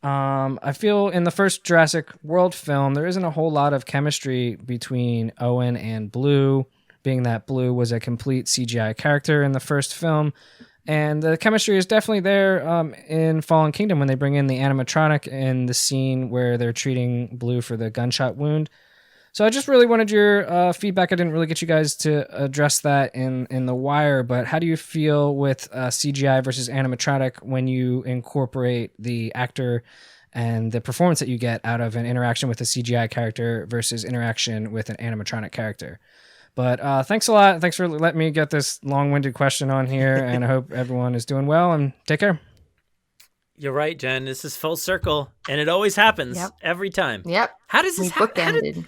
I feel in the first Jurassic World film, there isn't a whole lot of chemistry between Owen and Blue, being that Blue was a complete CGI character in the first film. And the chemistry is definitely there in Fallen Kingdom when they bring in the animatronic in the scene where they're treating Blue for the gunshot wound. So I just really wanted your feedback. I didn't really get you guys to address that in The Wire, but how do you feel with CGI versus animatronic when you incorporate the actor and the performance that you get out of an interaction with a CGI character versus interaction with an animatronic character? But thanks a lot. Thanks for letting me get this long-winded question on here, and I hope everyone is doing well, and take care. You're right, Jen. This is full circle, and it always happens every time. Yep. How does this happen?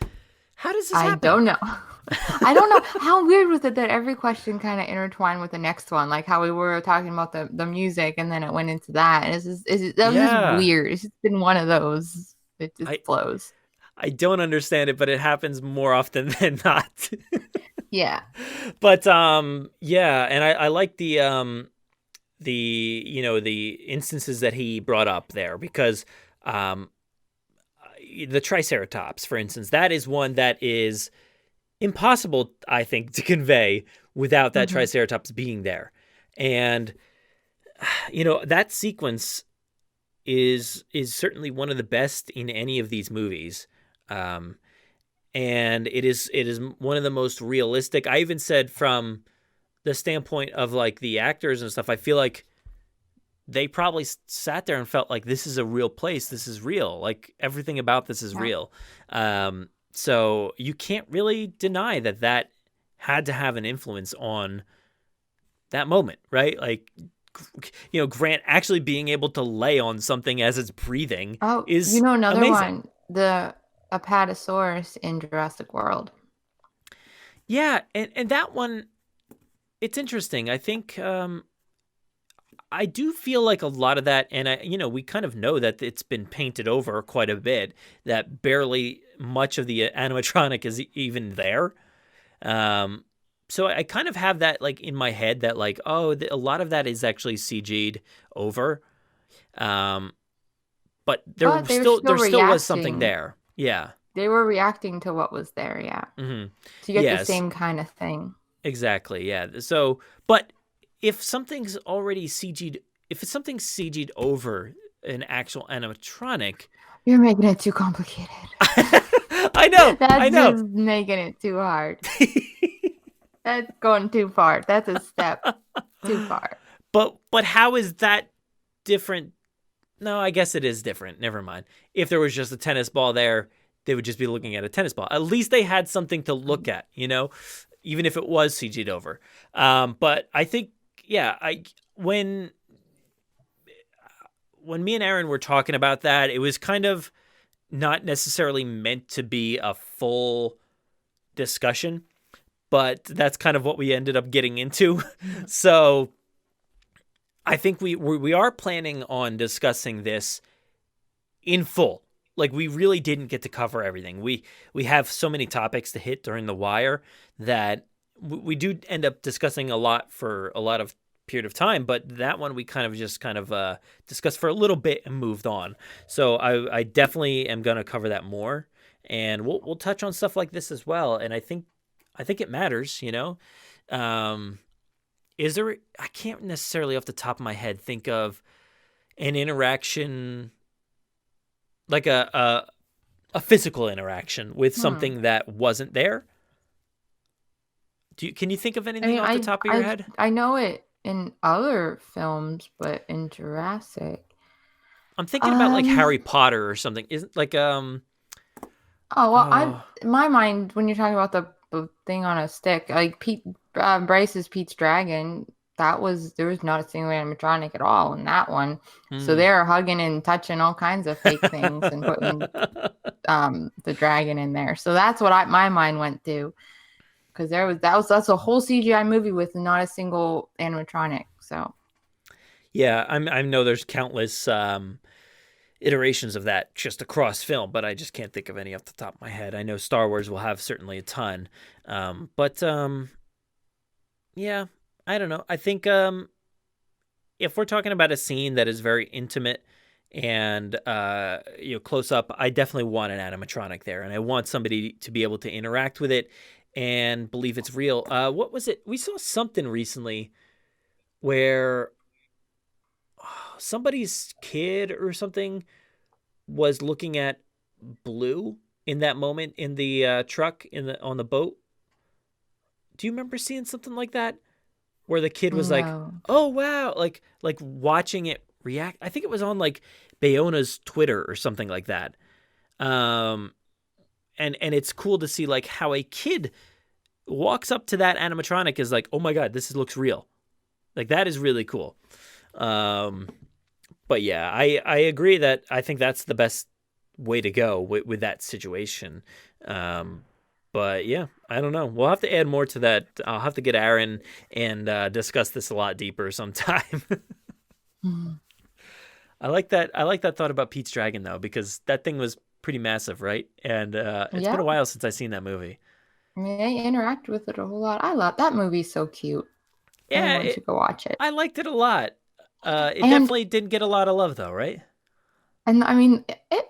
How does this happen? I don't know. I don't know. How weird was it that every question kind of intertwined with the next one? Like how we were talking about the music, and then it went into that. And that was just weird. It's just been one of those. It just flows. I don't understand it, but it happens more often than not. Yeah. But yeah, and I like the instances that he brought up there, because the Triceratops, for instance, that is one that is impossible, I think, to convey without that Triceratops being there. And that sequence is certainly one of the best in any of these movies. And it is one of the most realistic. I even said from the standpoint of like the actors and stuff, I feel like they probably sat there and felt like this is a real place. This is real. Like everything about this is real. So you can't really deny that had to have an influence on that moment, right? Like, Grant actually being able to lay on something as it's breathing is another amazing. one, the Apatosaurus in Jurassic World. Yeah, and that one, it's interesting. I think I do feel like a lot of that, and we kind of know that it's been painted over quite a bit, that barely much of the animatronic is even there. So I kind of have that like in my head that like, a lot of that is actually CG'd over. But there still was something there. Yeah. They were reacting to what was there, yeah. Mm-hmm. To get the same kind of thing. Exactly, yeah. So, but if something's already CG'd, if it's something CG'd over an actual animatronic... You're making it too complicated. I know. That's just making it too hard. That's going too far. That's a step too far. But how is that different? No, I guess it is different. Never mind. If there was just a tennis ball there, they would just be looking at a tennis ball. At least they had something to look at, even if it was CG'd over. But I think, when me and Aaron were talking about that, it was kind of not necessarily meant to be a full discussion, but that's kind of what we ended up getting into. So I think we are planning on discussing this in full. Like, we really didn't get to cover everything. We have so many topics to hit during the wire that we do end up discussing a lot for a lot of period of time, but that one we kind of discussed for a little bit and moved on. So I definitely am going to cover that more, and we'll touch on stuff like this as well. And I think it matters, Is there? I can't necessarily off the top of my head think of an interaction, like a physical interaction with something that wasn't there. Can you think of anything off the top of your head? I know it in other films, but in Jurassic, I'm thinking about like Harry Potter or something. Isn't like in my mind, when you're talking about the thing on a stick, like Bryce's Pete's Dragon, there was not a single animatronic at all in that one. So they're hugging and touching all kinds of fake things and putting the dragon in there. So that's what my mind went to, because that's a whole CGI movie with not a single animatronic. So yeah, I know there's countless iterations of that just across film, but I just can't think of any off the top of my head. I know Star Wars will have certainly a ton, but yeah, I don't know. I think if we're talking about a scene that is very intimate and close up, I definitely want an animatronic there, and I want somebody to be able to interact with it and believe it's real. What was it? We saw something recently where somebody's kid or something was looking at blue in that moment in the truck on the boat. Do you remember seeing something like that, where the kid was like, "Oh wow," like watching it react? I think it was on like Bayona's Twitter or something like that. And it's cool to see like how a kid walks up to that animatronic is like, "Oh my god, this looks real." Like, that is really cool. But yeah, I agree that I think that's the best way to go with that situation. But yeah, I don't know. We'll have to add more to that. I'll have to get Aaron and discuss this a lot deeper sometime. I like that thought about Pete's Dragon though, because that thing was pretty massive, right? And it's been a while since I've seen that movie. I mean, they interact with it a whole lot. I love that movie. So cute. Yeah, everyone should go watch it. I liked it a lot. It definitely didn't get a lot of love though, right? And I mean, it was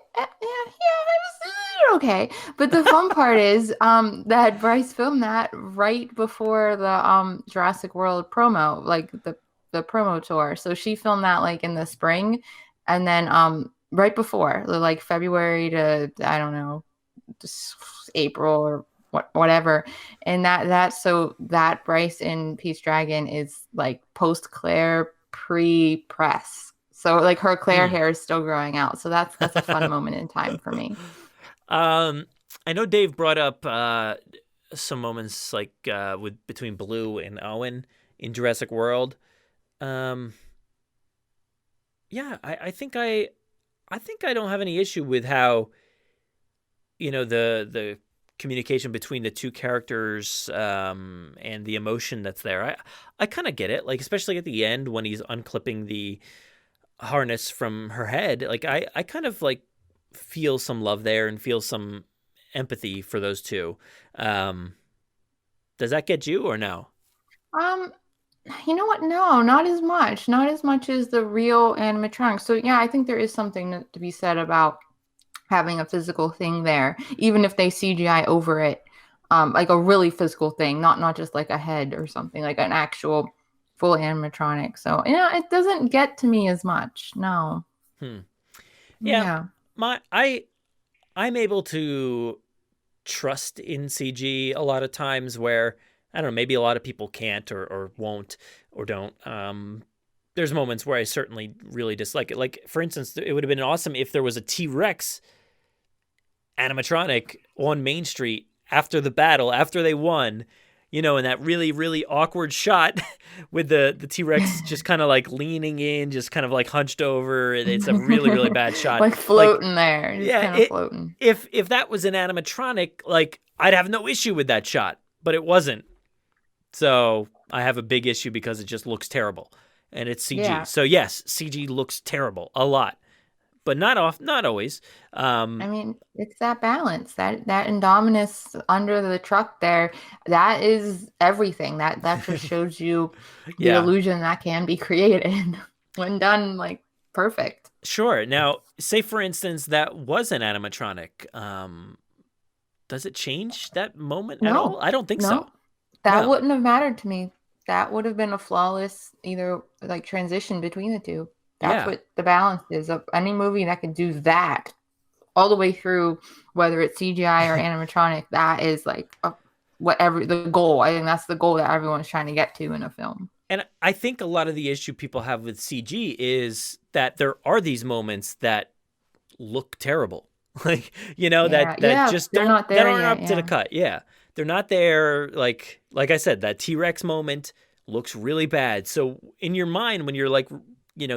okay. But the fun part is that Bryce filmed that right before the Jurassic World promo, like the promo tour. So she filmed that like in the spring, and then right before, like February to, I don't know, April or whatever. And so that Bryce in Pete's Dragon is like post Claire pre-press. So like her Claire hair is still growing out. So that's a fun moment in time for me. I know Dave brought up some moments like between Blue and Owen in Jurassic World. Yeah, I think I don't have any issue with how, the communication between the two characters and the emotion that's there. I kind of get it, like especially at the end when he's unclipping the harness from her head. Like I kind of like feel some love there and feel some empathy for those two. Does that get you or no? You know what? No, not as much. Not as much as the real animatronics. So yeah, I think there is something to be said about having a physical thing there, even if they CGI over it, like a really physical thing, not just like a head or something, like an actual full animatronic. So yeah, it doesn't get to me as much. No. Yeah. I'm able to trust in CG a lot of times where, I don't know, maybe a lot of people can't or won't or don't. There's moments where I certainly really dislike it. Like, for instance, it would have been awesome if there was a T-Rex animatronic on Main Street after the battle, after they won, in that really, really awkward shot with the T-Rex just kind of like leaning in, just kind of like hunched over. It's a really, really bad shot. Like floating there. Just kind of floating. If that was an animatronic, like I'd have no issue with that shot, but it wasn't. So I have a big issue because it just looks terrible and it's CG. Yeah. So yes, CG looks terrible a lot, but not always. I mean, it's that balance, that Indominus under the truck there, that is everything. That just shows you the illusion that can be created when done like perfect. Sure. Now, say for instance that was an animatronic. Does it change that moment at all? I don't think so. That wouldn't have mattered to me. That would have been a flawless either like transition between the two. That's what the balance is of any movie that can do that all the way through, whether it's CGI or animatronic. That is like whatever the goal. I think that's the goal that everyone's trying to get to in a film. And I think a lot of the issue people have with CG is that there are these moments that look terrible. Like, that just don't, that aren't up to the cut. Yeah. They're not there. Like I said, that T-Rex moment looks really bad. So in your mind, when you're like,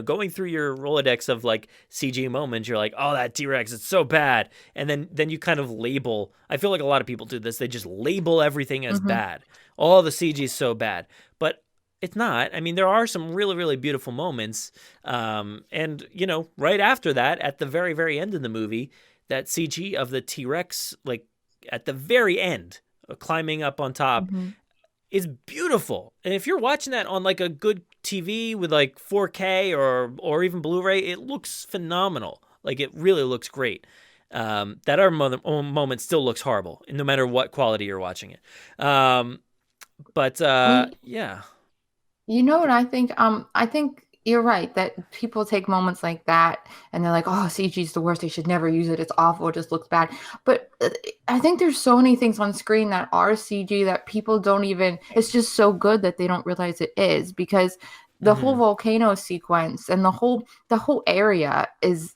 going through your Rolodex of like CG moments, you're like, oh, that T-Rex, it's so bad. And then you kind of label, I feel like a lot of people do this. They just label everything as bad. All the CG is so bad, but it's not. I mean, there are some really, really beautiful moments. And right after that, at the very, very end of the movie, that CG of the T-Rex, like at the very end, climbing up on top is beautiful. And if you're watching that on like a good TV with like 4K or even Blu-ray, it looks phenomenal. Like it really looks great. That other moment still looks horrible, no matter what quality you're watching it. Yeah. You know what I think? I think you're right that people take moments like that and they're like, oh, CG is the worst. They should never use it. It's awful. It just looks bad. But I think there's so many things on screen that are CG that people don't even, it's just so good that they don't realize it is, because the whole volcano sequence and the whole area is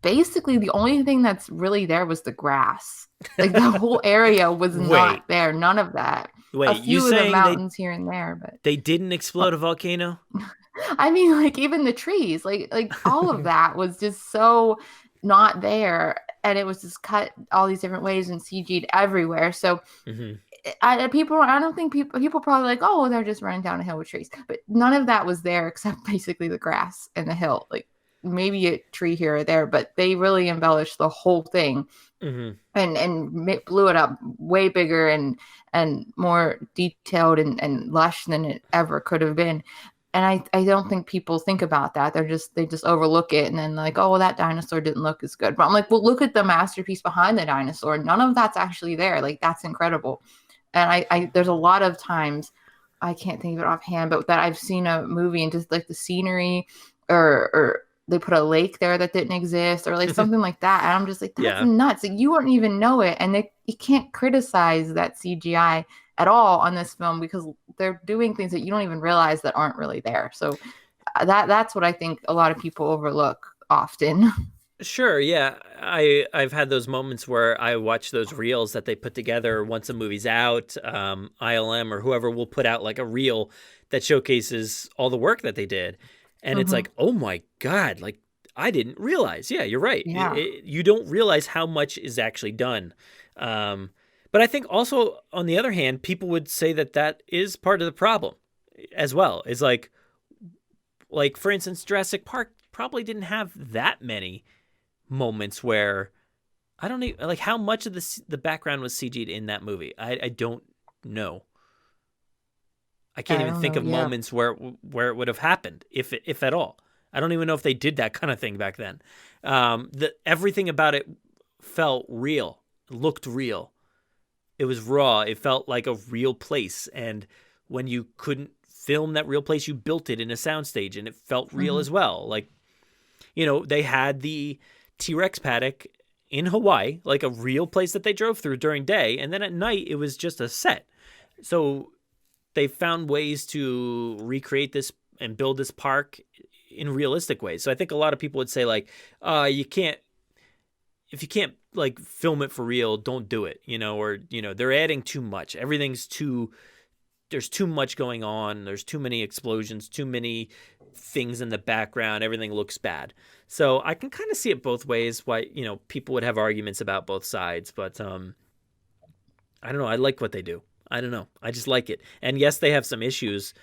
basically the only thing that's really there was the grass. Like the whole area was not there. None of that. Wait, a few of the mountains here and there, but they didn't explode a volcano? I mean, like even the trees, like all of that was just so not there, and it was just cut all these different ways and CG'd everywhere. So, I don't think people probably like, oh, they're just running down a hill with trees, but none of that was there except basically the grass and the hill, like maybe a tree here or there, but they really embellished the whole thing and blew it up way bigger and more detailed and lush than it ever could have been. And I don't think people think about that. They just overlook it and then like, oh, well, that dinosaur didn't look as good. But I'm like, well, look at the masterpiece behind the dinosaur. None of that's actually there. Like, that's incredible. And I there's a lot of times, I can't think of it offhand, but that I've seen a movie and just like the scenery or they put a lake there that didn't exist or like something like that. And I'm just like, that's nuts. Like, you wouldn't even know it. And you can't criticize that CGI at all on this film because they're doing things that you don't even realize that aren't really there. So That's what I think a lot of people overlook often. Sure, yeah. I've had those moments where I watch those reels that they put together once a movie's out. ILM or whoever will put out like a reel that showcases all the work that they did, and it's like, oh my god, like I didn't realize. Yeah, you're right. Yeah. You don't realize how much is actually done. But I think also on the other hand, people would say that that is part of the problem as well. Is like for instance, Jurassic Park probably didn't have that many moments where I don't even like how much of the background was CG'd in that movie. I don't know. I can't even think of moments where it would have happened, if at all. I don't even know if they did that kind of thing back then. Everything about it felt real, looked real. It was raw. It felt like a real place. And when you couldn't film that real place, you built it in a soundstage, and it felt real as well. Like, they had the T-Rex paddock in Hawaii, like a real place that they drove through during day, and then at night it was just a set. So they found ways to recreate this and build this park in realistic ways. So I think a lot of people would say like, if you can't like film it for real, don't do it, or they're adding too much. There's too much going on. There's too many explosions, too many things in the background. Everything looks bad. So I can kind of see it both ways, why, people would have arguments about both sides, but I don't know. I like what they do. I don't know. I just like it. And yes, they have some issues.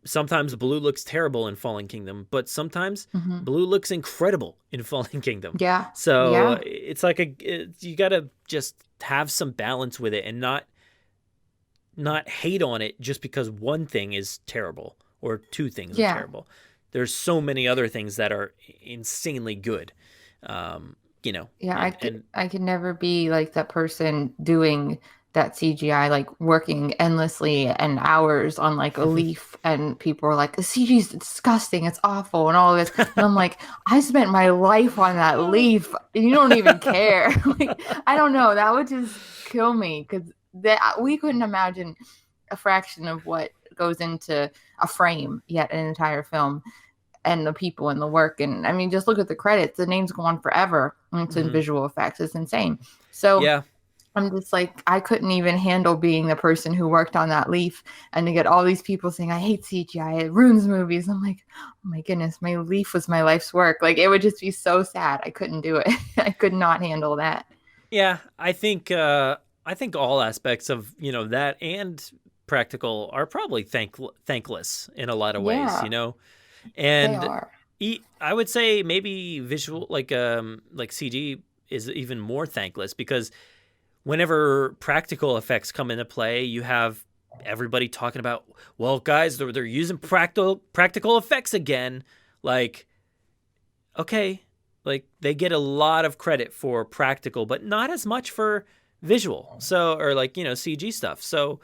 Sometimes blue looks terrible in Fallen Kingdom, but sometimes blue looks incredible in Fallen Kingdom. Yeah. So it's like you got to just have some balance with it and not hate on it just because one thing is terrible or two things are terrible. There's so many other things that are insanely good. Yeah, I could never be like that person doing that CGI, like working endlessly and hours on like a leaf, and people are like, the CG is disgusting, it's awful, and all of this. And I'm like, I spent my life on that leaf, and you don't even care. Like, I don't know, that would just kill me, because we couldn't imagine a fraction of what goes into a frame, yet an entire film, and the people and the work. And I mean, just look at the credits, the names go on forever, and it's in visual effects. It's insane. So yeah, I'm just like, I couldn't even handle being the person who worked on that leaf, and to get all these people saying I hate CGI, it ruins movies. I'm like, oh my goodness, my leaf was my life's work. Like, it would just be so sad. I couldn't do it. I could not handle that. Yeah, I think all aspects of that and practical are probably thankless in a lot of ways, and they are. I would say maybe visual like CG is even more thankless, because whenever practical effects come into play, you have everybody talking about, well, guys, they're using practical effects again. Like, okay, like they get a lot of credit for practical, but not as much for visual. So, or like, CG stuff. So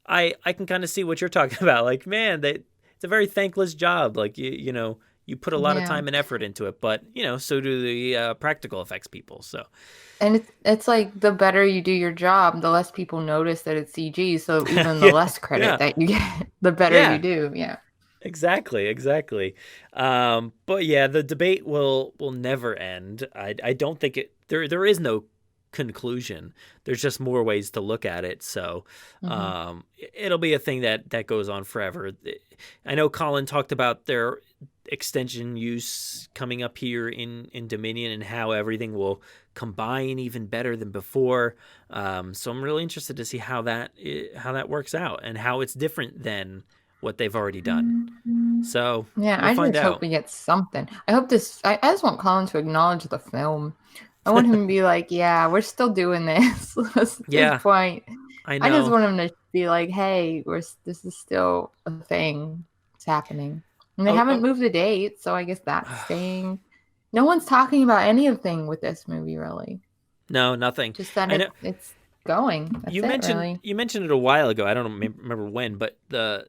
I can kind of see what you're talking about. Like, man, it's a very thankless job. Like, you put a lot of time and effort into it, but so do the practical effects people. So, and it's like, the better you do your job, the less people notice that it's CG. So even the less credit that you get, the better you do. Yeah. Exactly. But yeah, the debate will never end. I don't think there is no conclusion. There's just more ways to look at it. So it'll be a thing that goes on forever. I know Colin talked about their extension use coming up here in Dominion, and how everything will combine even better than before. So I'm really interested to see how that works out, and how it's different than what they've already done. So yeah, we'll I just hope we get something. I hope I just want Colin to acknowledge the film. I want him to be like, yeah, we're still doing this. At this point. I know. I just want him to be like, hey, this is still a thing. It's happening. And they haven't moved the date, so I guess that's staying. No one's talking about anything with this movie, really. No, nothing. Just that it's going. That's you mentioned it a while ago. I don't remember when, but the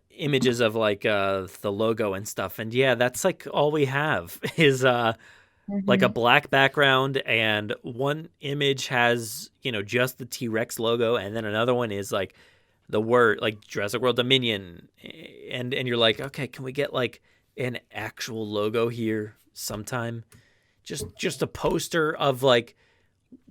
images of like the logo and stuff, and yeah, that's like all we have is like a black background, and one image has just the T-Rex logo, and then another one is like the word like Jurassic World Dominion, and you're like, okay, can we get like an actual logo here sometime. Just a poster of like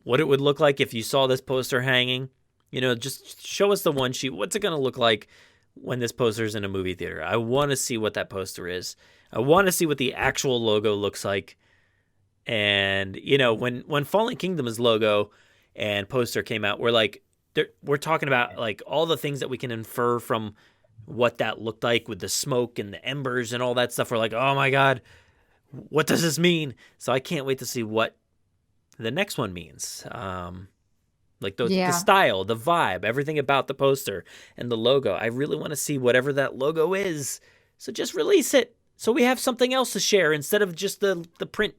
what it would look like if you saw this poster hanging. You know, just show us the one sheet. What's it going to look like when this poster's in a movie theater? I want to see what that poster is. I want to see what the actual logo looks like. And, you know, when Fallen Kingdom's logo and poster came out, we're talking about like all the things that we can infer from what that looked like with the smoke and the embers and all that stuff. We're like, oh my God, what does this mean? So I can't wait to see what the next one means. Like the style, the vibe, everything about the poster and the logo. I really want to see whatever that logo is. So just release it so we have something else to share instead of just the print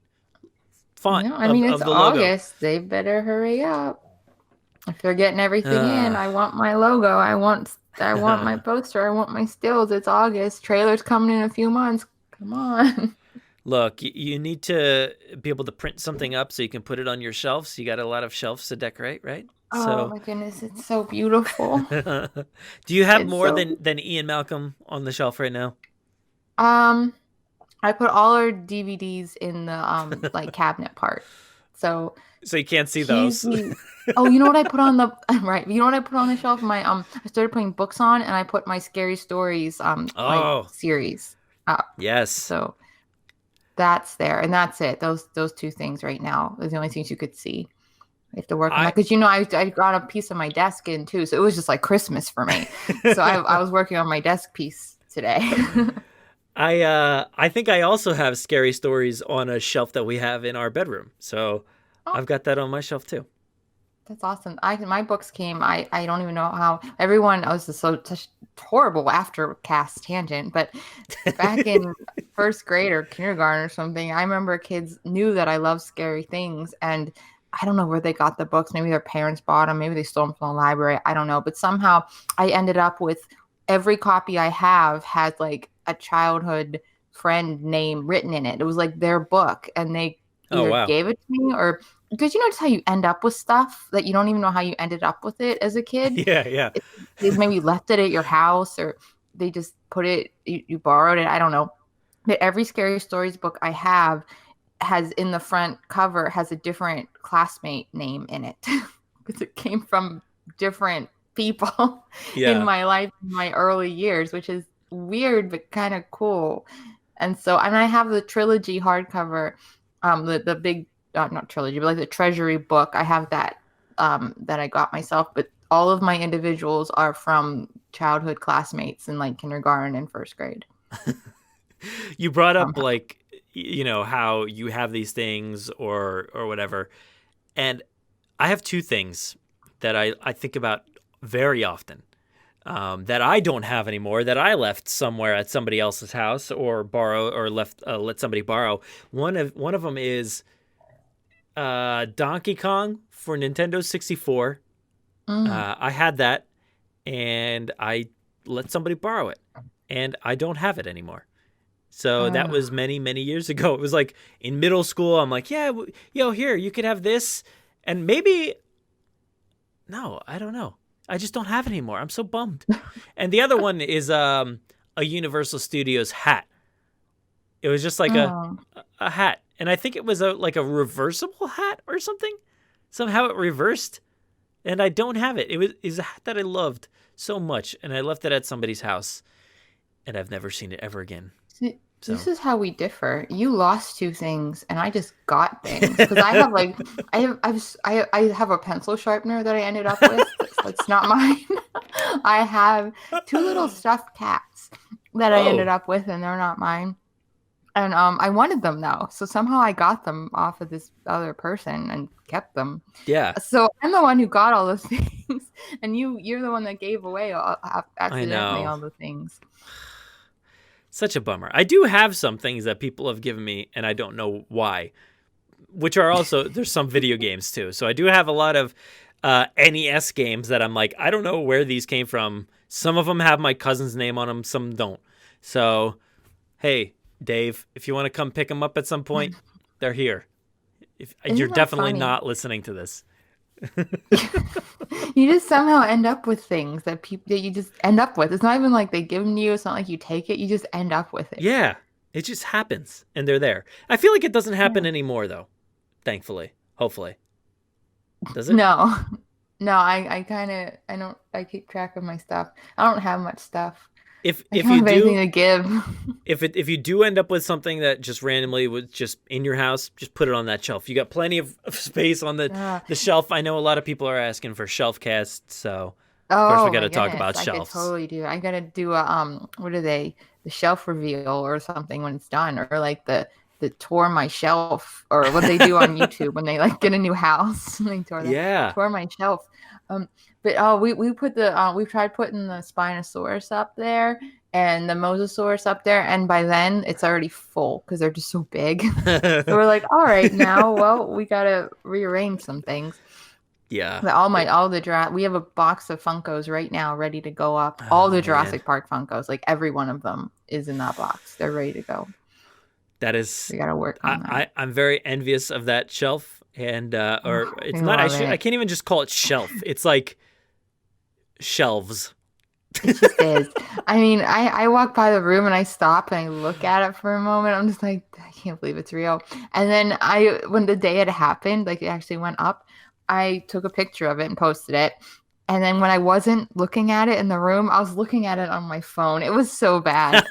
font. No, I mean, of it's the logo. August. They better hurry up. If they're getting everything in, I want my logo. I want my poster. I want my stills. It's August. Trailer's coming in a few months. Come on. Look, you need to be able to print something up so you can put it on your shelves. You got a lot of shelves to decorate, right? Oh my goodness, it's so beautiful. Do you have more than Ian Malcolm on the shelf right now? I put all our DVDs in the like cabinet part. So you can't see those. Oh, you know what I put on the right? You know what I put on the shelf? My I started putting books on, and I put my Scary Stories like, series up. Yes. So that's there, and that's it. Those two things right now are the only things you could see. I have to work on that because I got a piece of my desk in too, so it was just like Christmas for me. So I was working on my desk piece today. I think I also have Scary Stories on a shelf that we have in our bedroom. So I've got that on my shelf too. That's awesome. My books came. I don't even know how everyone. I was such horrible after cast tangent, but back in first grade or kindergarten or something, I remember kids knew that I loved scary things, and I don't know where they got the books. Maybe their parents bought them. Maybe they stole them from the library. I don't know. But somehow I ended up with every copy I have has like a childhood friend name written in it. It was like their book, and they either gave it to me or. Because you know just how you end up with stuff that you don't even know how you ended up with it as a kid? Yeah. They maybe left it at your house or they just put it, you borrowed it. I don't know. But every Scary Stories book I have has in the front cover has a different classmate name in it. Because it came from different people in my life, in my early years, which is weird but kind of cool. And I have the trilogy hardcover, the big, not trilogy, but like the Treasury book. I have that that I got myself, but all of my individuals are from childhood classmates in like kindergarten and first grade. You brought up like, you know, how you have these things or whatever. And I have two things that I think about very often that I don't have anymore, that I left somewhere at somebody else's house or let somebody borrow. One of them is Donkey Kong for Nintendo 64. I had that and I let somebody borrow it and I don't have it anymore. So that was many, many years ago. It was like in middle school. I'm like, yeah, here, you could have this. And maybe, no, I don't know. I just don't have it anymore. I'm so bummed. And the other one is a Universal Studios hat. It was just like a hat. And I think it was like a reversible hat or something. Somehow it reversed. And I don't have it. It was a hat that I loved so much. And I left it at somebody's house. And I've never seen it ever again. So. This is how we differ. You lost two things, and I just got things. Because I have like, I have a pencil sharpener that I ended up with. It's not mine. I have two little stuffed cats that I ended up with, and they're not mine. And I wanted them though, so somehow I got them off of this other person and kept them. Yeah. So I'm the one who got all those things, and you're the one that gave away accidentally all the things. Such a bummer. I do have some things that people have given me, and I don't know why. Which are also there's some video games too. So I do have a lot of NES games that I'm like, I don't know where these came from. Some of them have my cousin's name on them, some don't. So, hey. Dave, if you want to come pick them up at some point, they're here. You're definitely not listening to this. You just somehow end up with things that you just end up with. It's not even like they give them to you. It's not like you take it. You just end up with it. Yeah. It just happens, and they're there. I feel like it doesn't happen anymore, though. Thankfully, hopefully. Does it? No, I keep track of my stuff. I don't have much stuff. If I don't you have anything do, to give. if you do end up with something that just randomly was just in your house, just put it on that shelf. You got plenty of space on the shelf. I know a lot of people are asking for shelf casts, so of course we got to talk about shelves. I could totally do. I gotta do a what are they? The shelf reveal or something when it's done, or like the tour my shelf, or what they do on YouTube when they like get a new house. They tour my shelf. But we put we tried putting the Spinosaurus up there and the Mosasaurus up there, and by then it's already full because they're just so big. So we're like, all right, now, well, we gotta rearrange some things. Yeah. But we have a box of Funkos right now ready to go up. All the Jurassic Park Funkos, like every one of them is in that box. They're ready to go. That is, we gotta work on that. I'm very envious of that shelf, and it's not. I can't even just call it shelf. It's like shelves. It just is. I mean, I walk by the room and I stop and I look at it for a moment. I'm just like, I can't believe it's real. And then when the day it happened, like it actually went up, I took a picture of it and posted it. And then when I wasn't looking at it in the room, I was looking at it on my phone. It was so bad.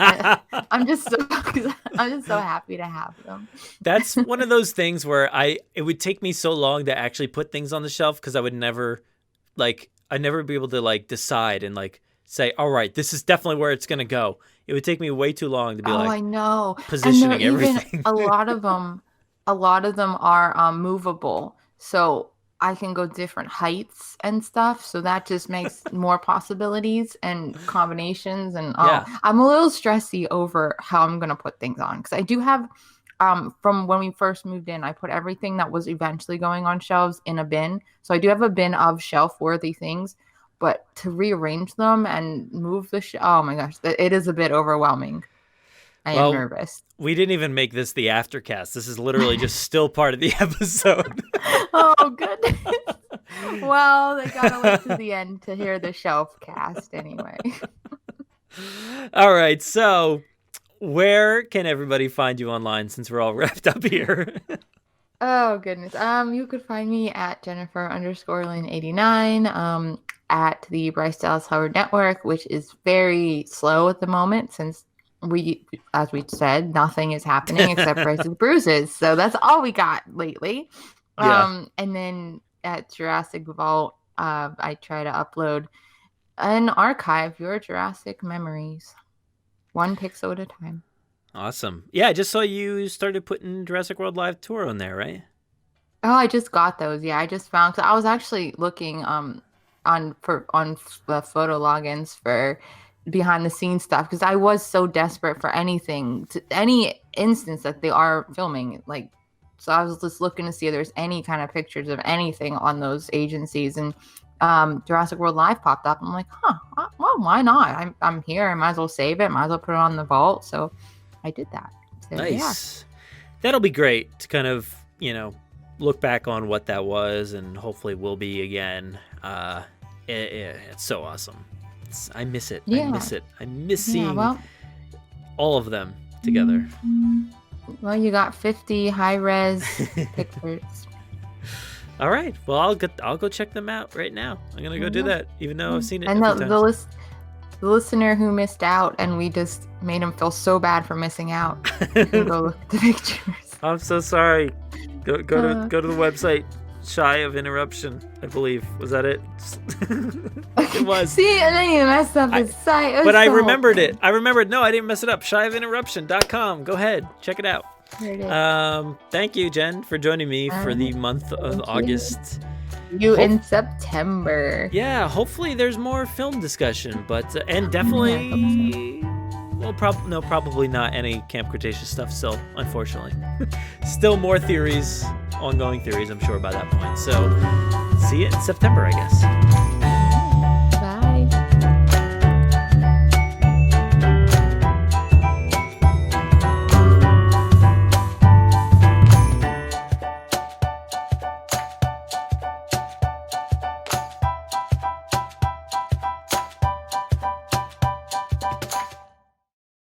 I'm just so happy to have them. That's one of those things where it would take me so long to actually put things on the shelf because I would never I'd never be able to like decide and like say, all right, this is definitely where it's going to go. It would take me way too long to be I know. Positioning everything. A lot of them are movable. So I can go different heights and stuff. So that just makes more possibilities and combinations. And I'm a little stressy over how I'm going to put things on. Because I do have, from when we first moved in, I put everything that was eventually going on shelves in a bin. So I do have a bin of shelf-worthy things. But to rearrange them and move oh my gosh, it is a bit overwhelming. I am nervous. We didn't even make this the aftercast. This is literally just still part of the episode. Oh, goodness. Well, they gotta wait to the end to hear the shelf cast anyway. All right, so where can everybody find you online since we're all wrapped up here? Oh, goodness. You could find me at Jennifer_Lynn89, at the Bryce Dallas Howard Network, which is very slow at the moment since as we said, nothing is happening except Bryce's bruises. So that's all we got lately. Yeah. And then at Jurassic Vault, I try to upload and archive your Jurassic memories, one pixel at a time. Awesome. Yeah, I just saw you started putting Jurassic World Live Tour on there, right? Oh, I just got those. Yeah, I just found, cause I was actually looking on the photo logins for behind the scenes stuff because I was so desperate for any instance that they are filming. Like, so I was just looking to see if there's any kind of pictures of anything on those agencies, and Jurassic World Live popped up. I'm like, well, why not? I'm here. I might as well save it. Might as well put it on the vault. So I did that. So, nice. Yeah. That'll be great to kind of, look back on what that was, and hopefully will be again. It's so awesome. I miss it. Yeah. I miss it. I miss seeing all of them together. Well, you got 50 high-res pictures. All right. Well, I'll go check them out right now. I'm gonna go do that, even though I've seen it. And the listener who missed out, and we just made him feel so bad for missing out. You can go look at the pictures. I'm so sorry. Go to the website. Shy of Interruption, I believe. Was that it? It was. See, and then you messed up his site. But I remembered it. No, I didn't mess it up. Shyofinterruption.com. Go ahead. Check it out. There it is. Thank you, Jen, for joining me for the month of August. In September. Yeah, hopefully there's more film discussion, but and definitely... Well, probably not any Camp Cretaceous stuff still, unfortunately. Still more theories, ongoing theories, I'm sure, by that point. So, see you in September, I guess.